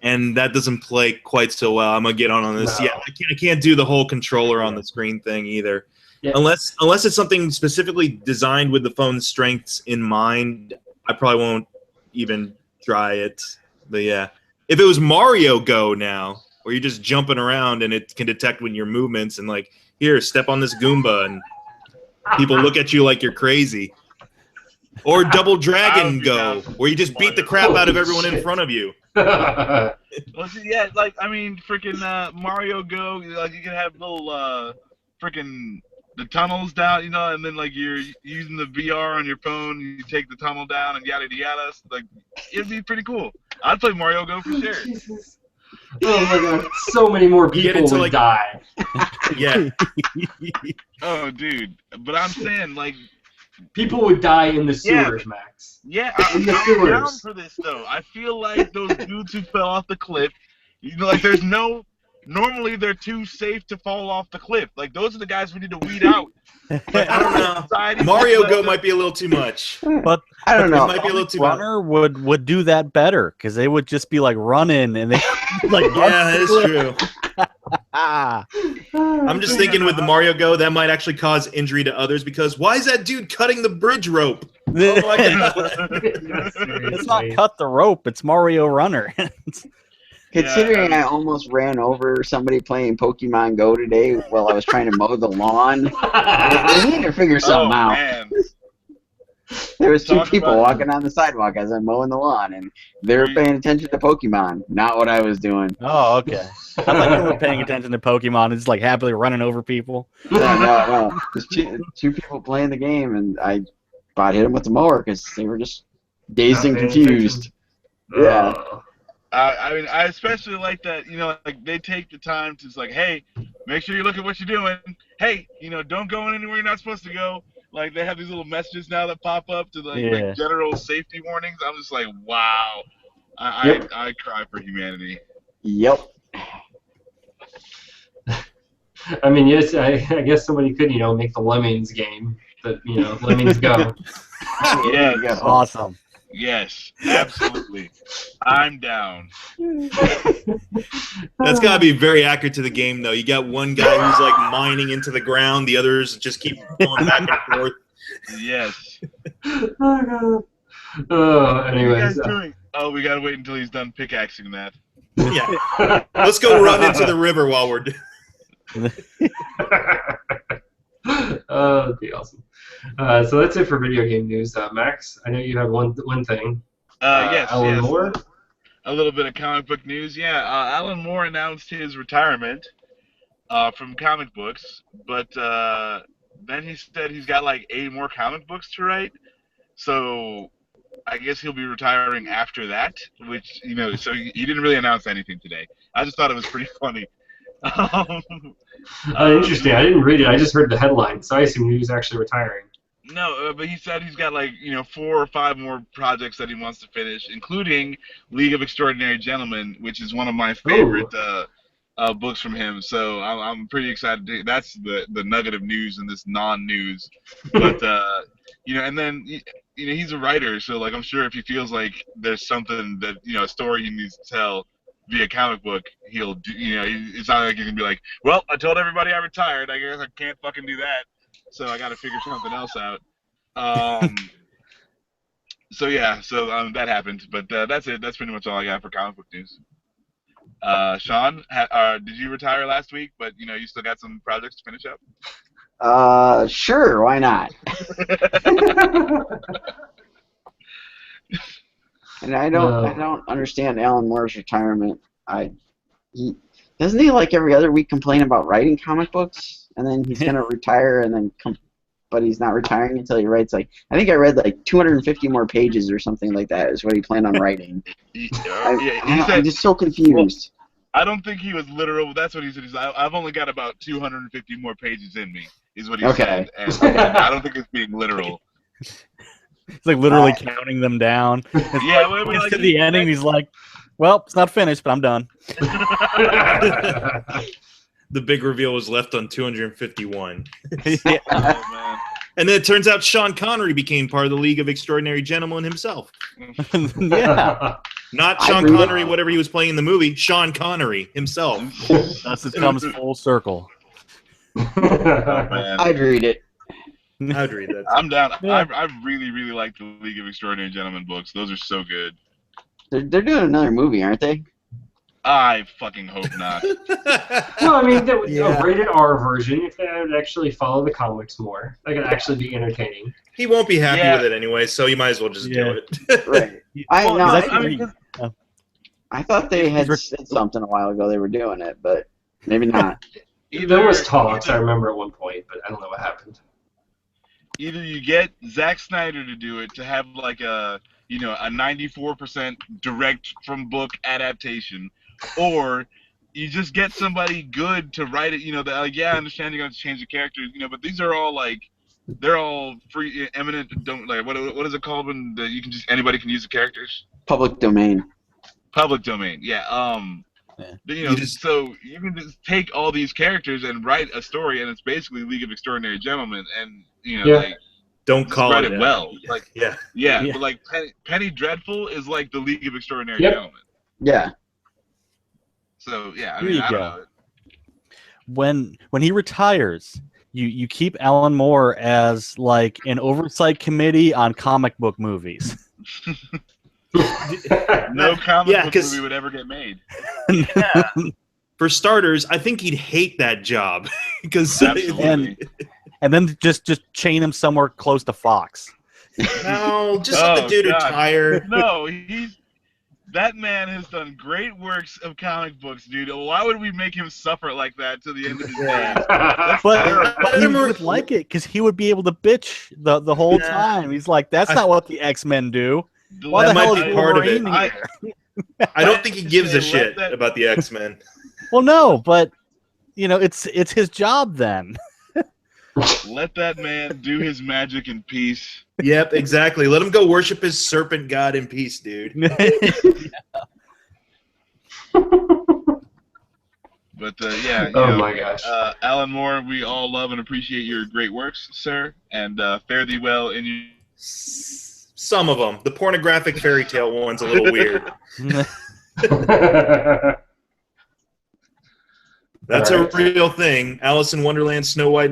And that doesn't play quite so well. I'm going to get on this. No. Yeah, I can't do the whole controller on the screen thing either. Yeah. Unless it's something specifically designed with the phone's strengths in mind, I probably won't even try it. But yeah, if it was Mario Go now, where you're just jumping around and it can detect when your movements and like, here, step on this Goomba, and people look at you like you're crazy. Or Double Dragon Go, where you just beat the crap out of everyone in front of you. Well, see, yeah, like I mean, freaking Mario Go, like you can have little freaking the tunnels down, you know, and then like you're using the VR on your phone, you take the tunnel down and yada yada. Like it'd be pretty cool. I'd play Mario Go for sure. Jesus. Oh my God! So many more people would like, die. Yeah. Oh, dude, but I'm saying like people would die in the sewers, Max. Yeah, In the I'm sewers. down for this though. I feel like those dudes who fell off the cliff, you know, like there's no. Normally they're too safe to fall off the cliff. Like those are the guys we need to weed out. But I don't know. Mario Go might be a little too much. But I don't know. It might be a little too much. Runner would do that better because they would just be like running and they like Yeah, that is true. ah. I'm just thinking with the Mario Go, that might actually cause injury to others because why is that dude cutting the bridge rope? Oh my God. It's not cut the rope. It's Mario Runner. Considering I almost ran over somebody playing Pokemon Go today while I was trying to mow the lawn, they need to figure something out. Man. There was two Talk people about- walking on the sidewalk as I'm mowing the lawn, and they were paying attention to Pokemon, not what I was doing. Oh, okay. I thought you were paying attention to Pokemon and just like happily running over people. No. There's two people playing the game, and I about hit them with the mower because they were just dazed and confused. Yeah. I mean, I especially like that, you know, like they take the time to just like, hey, make sure you look at what you're doing. Hey, you know, don't go anywhere you're not supposed to go. Like they have these little messages now that pop up to like general safety warnings. I'm just like, wow. I cry for humanity. Yep. I mean, yes, I guess somebody could, you know, make the Lemmings game. That, you know, Lemmings Go. Yes. Awesome. Yes, absolutely. I'm down. That's got to be very accurate to the game, though. You got one guy who's like mining into the ground, the others just keep going back and forth. Yes. Oh, God. Oh, anyways. Oh, we gotta wait until he's done pickaxing that. Yeah. Let's go run into the river while we're doing. That'd be awesome. So that's it for video game news. Max, I know you have one thing. Yes. Alan Moore? A little bit of comic book news. Yeah, Alan Moore announced his retirement from comic books, but then he said he's got like 8 more comic books to write. So I guess he'll be retiring after that, which, you know, so he didn't really announce anything today. I just thought it was pretty funny. Interesting. I didn't read it. I just heard the headline, so I assumed he was actually retiring. No, but he said he's got like, you know, 4 or 5 more projects that he wants to finish, including League of Extraordinary Gentlemen, which is one of my favorite books from him. So I'm pretty excited. That's the nugget of news in this non-news. But you know, and then you know he's a writer, so like I'm sure if he feels like there's something that, you know, a story he needs to tell, via comic book, he'll do, it's not like you can be like, well, I told everybody I retired. I guess I can't fucking do that. So I got to figure something else out. So yeah, that happened. But that's it. That's pretty much all I got for comic book news. Sean, did you retire last week? But you still got some projects to finish up. Sure, why not? And I don't understand Alan Moore's retirement. Doesn't he like every other week complain about writing comic books, and then he's gonna retire, and then but he's not retiring until he writes I think I read 250 more pages or something like that is what he planned on writing. I'm just so confused. Well, I don't think he was literal. That's what he said. I've only got about 250 more pages in me, is what he said. And I don't think it's being literal. He's literally counting them down. Yeah, it's to the ending. He's like, "Well, it's not finished, but I'm done." The big reveal was left on 251. Yeah. Oh, man. And then it turns out Sean Connery became part of the League of Extraordinary Gentlemen himself. Yeah. Not Sean Connery, whatever he was playing in the movie. Sean Connery himself. Thus it comes full circle. Oh, man. I'd read it. I'd read that. I'm down. Yeah. I really, really like the League of Extraordinary Gentlemen books. Those are so good. They're doing another movie, aren't they? I fucking hope not. No, I mean, a rated R version, if they would actually follow the comics more, that could actually be entertaining. He won't be happy with it anyway, so you might as well just do it. Right. Well, I thought they had said something a while ago they were doing it, but maybe not. There was talks, I remember at one point, but I don't know what happened. Either you get Zack Snyder to do it, to have a 94% direct from book adaptation, or you just get somebody good to write it. I understand you're going to change the characters, but these are all they're all free, eminent. Don't what is it called when anybody can use the characters? Public domain. Public domain. Yeah. So you can just take all these characters and write a story, and it's basically League of Extraordinary Gentlemen, and don't call spread it it well. Yeah. But Penny Dreadful is like the League of Extraordinary Gentlemen. Yeah. So yeah, Here you I go. don't know. When he retires, you keep Alan Moore as an oversight committee on comic book movies. No comic book movie would ever get made. Yeah. For starters, I think he'd hate that job because Absolutely. And then just chain him somewhere close to Fox. No, just let the dude retire. No, that man has done great works of comic books, dude. Why would we make him suffer like that to the end of his days? But he would like it because he would be able to bitch the whole time. He's like, that's not what the X-Men do. Why the hell is Wolverine here? I don't think he gives a shit about the X-Men. Well, no, but it's his job then. Let that man do his magic in peace. Yep, exactly. Let him go worship his serpent god in peace, dude. But yeah. My gosh. Alan Moore, we all love and appreciate your great works, sir, and fare thee well in your. Some of them. The pornographic fairy tale one's a little weird. That's a real thing. Alice in Wonderland, Snow White,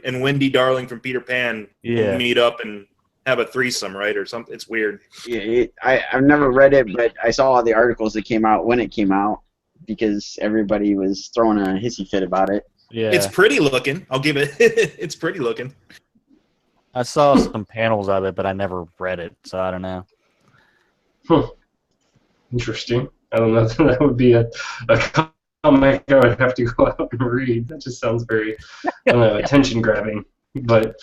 and Wendy Darling from Peter Pan meet up and have a threesome, right, or something. It's weird. Yeah, I've never read it, but I saw all the articles that came out when it came out because everybody was throwing a hissy fit about it. Yeah, it's pretty looking. I'll give it. It's pretty looking. I saw some panels of it, but I never read it, so I don't know. Interesting. I don't know if that would be a comic I would have to go out and read. That just sounds very, attention grabbing. But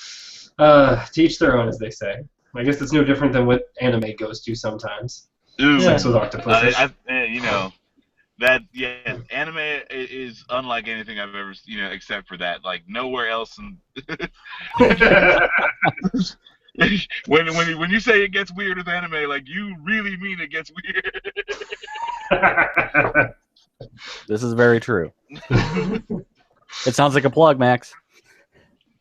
to each their own, as they say. I guess it's no different than what anime goes to sometimes. Ooh, Sex with octopuses. Anime is unlike anything I've ever, except for that. Like nowhere else. When you say it gets weird with anime, like you really mean it gets weird. This is very true. It sounds like a plug, Max.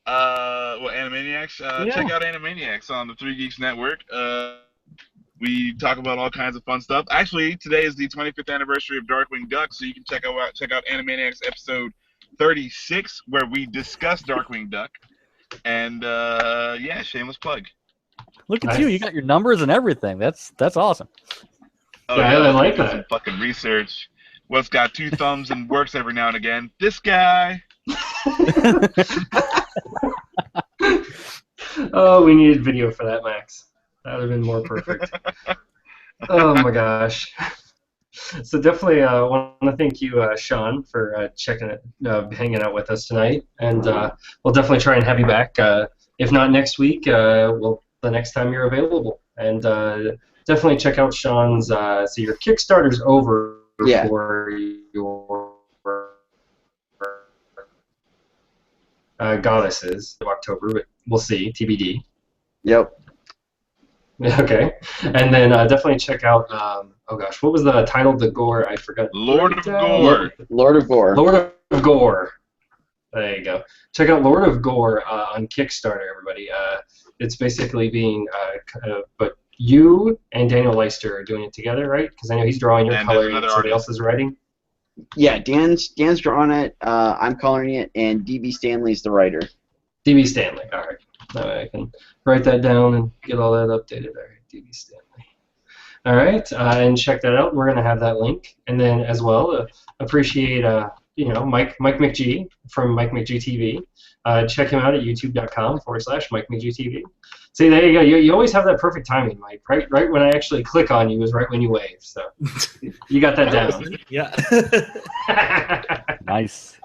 Animaniacs? Check out Animaniacs on the 3 Geeks Network. We talk about all kinds of fun stuff. Actually, today is the 25th anniversary of Darkwing Duck, so you can check out Animaniacs episode 36, where we discuss Darkwing Duck. And yeah, shameless plug. Look at you! You got your numbers and everything. That's awesome. Oh, Yeah, I like do that. some fucking research. What's got 2 thumbs and works every now and again? This guy. Oh, we needed video for that, Max. That would have been more perfect. Oh my gosh. So definitely want to thank you, Sean, for hanging out with us tonight, and we'll definitely try and have you back. If not next week, well, the next time you're available. And definitely check out Sean's. So your Kickstarter's over for your Goddesses of October, but we'll see. TBD. Yep. Okay, and then definitely check out. Oh gosh, what was the title of the gore? I forgot. Lord of Gore. Lord of Gore. Lord of Gore. There you go. Check out Lord of Gore on Kickstarter, everybody. It's basically being, but you and Daniel Leister are doing it together, right? Because I know he's drawing your And coloring, another somebody artist. else is writing. Yeah, Dan's drawing it. I'm coloring it, and DB Stanley's the writer. DB Stanley. All right. That way I can write that down and get all that updated. All right, DB Stanley. All right, and check that out. We're gonna have that link, and then as well, appreciate Mike McG from Mike McG TV. Check him out at youtube.com/Mike McG TV. See, there you go. You always have that perfect timing, Mike. Right when I actually click on you is right when you wave. So you got that down. Yeah. Nice.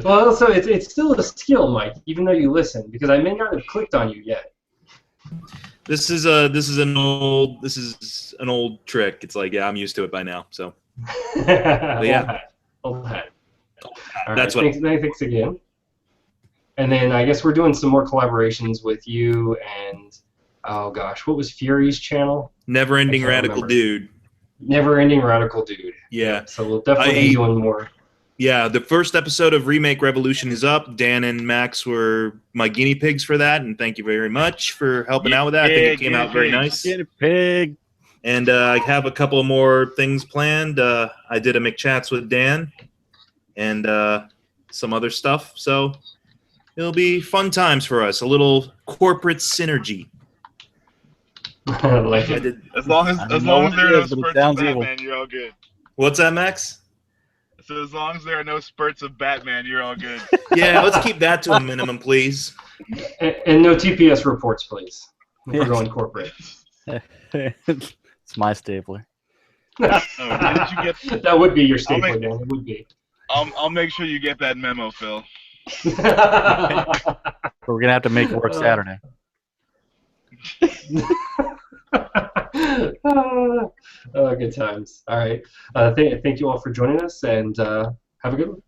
Well, so it's still a skill, Mike, even though you listen, because I may not have clicked on you yet. This is an old trick. It's like, yeah, I'm used to it by now. So yeah. Old hat. All That's right, thanks again. And then I guess we're doing some more collaborations with you and, oh gosh, what was Fury's channel? Never Ending I can't Radical remember. Dude. Never Ending Radical Dude. Yeah. So we'll definitely be doing more. Yeah, the first episode of Remake Revolution is up. Dan and Max were my guinea pigs for that, and thank you very much for helping out with that. I think it came out very nice. Get a pig. And I have a couple more things planned. I did a McChats with Dan and some other stuff. So it'll be fun times for us. A little corporate synergy. I like I it. did. As long as know there are what it no is, but it spurts of sounds evil. Batman, you're all good. What's that, Max? So as long as there are no spurts of Batman, you're all good. Yeah, let's keep that to a minimum, please. And no TPS reports, please. We're going corporate. It's my stapler. Oh, didn't you get? That would be your staple, make- Dan. It would be. I'll make sure you get that memo, Phil. But we're gonna have to make it work Saturday. Oh, good times. All right. Thank you all for joining us, and have a good one.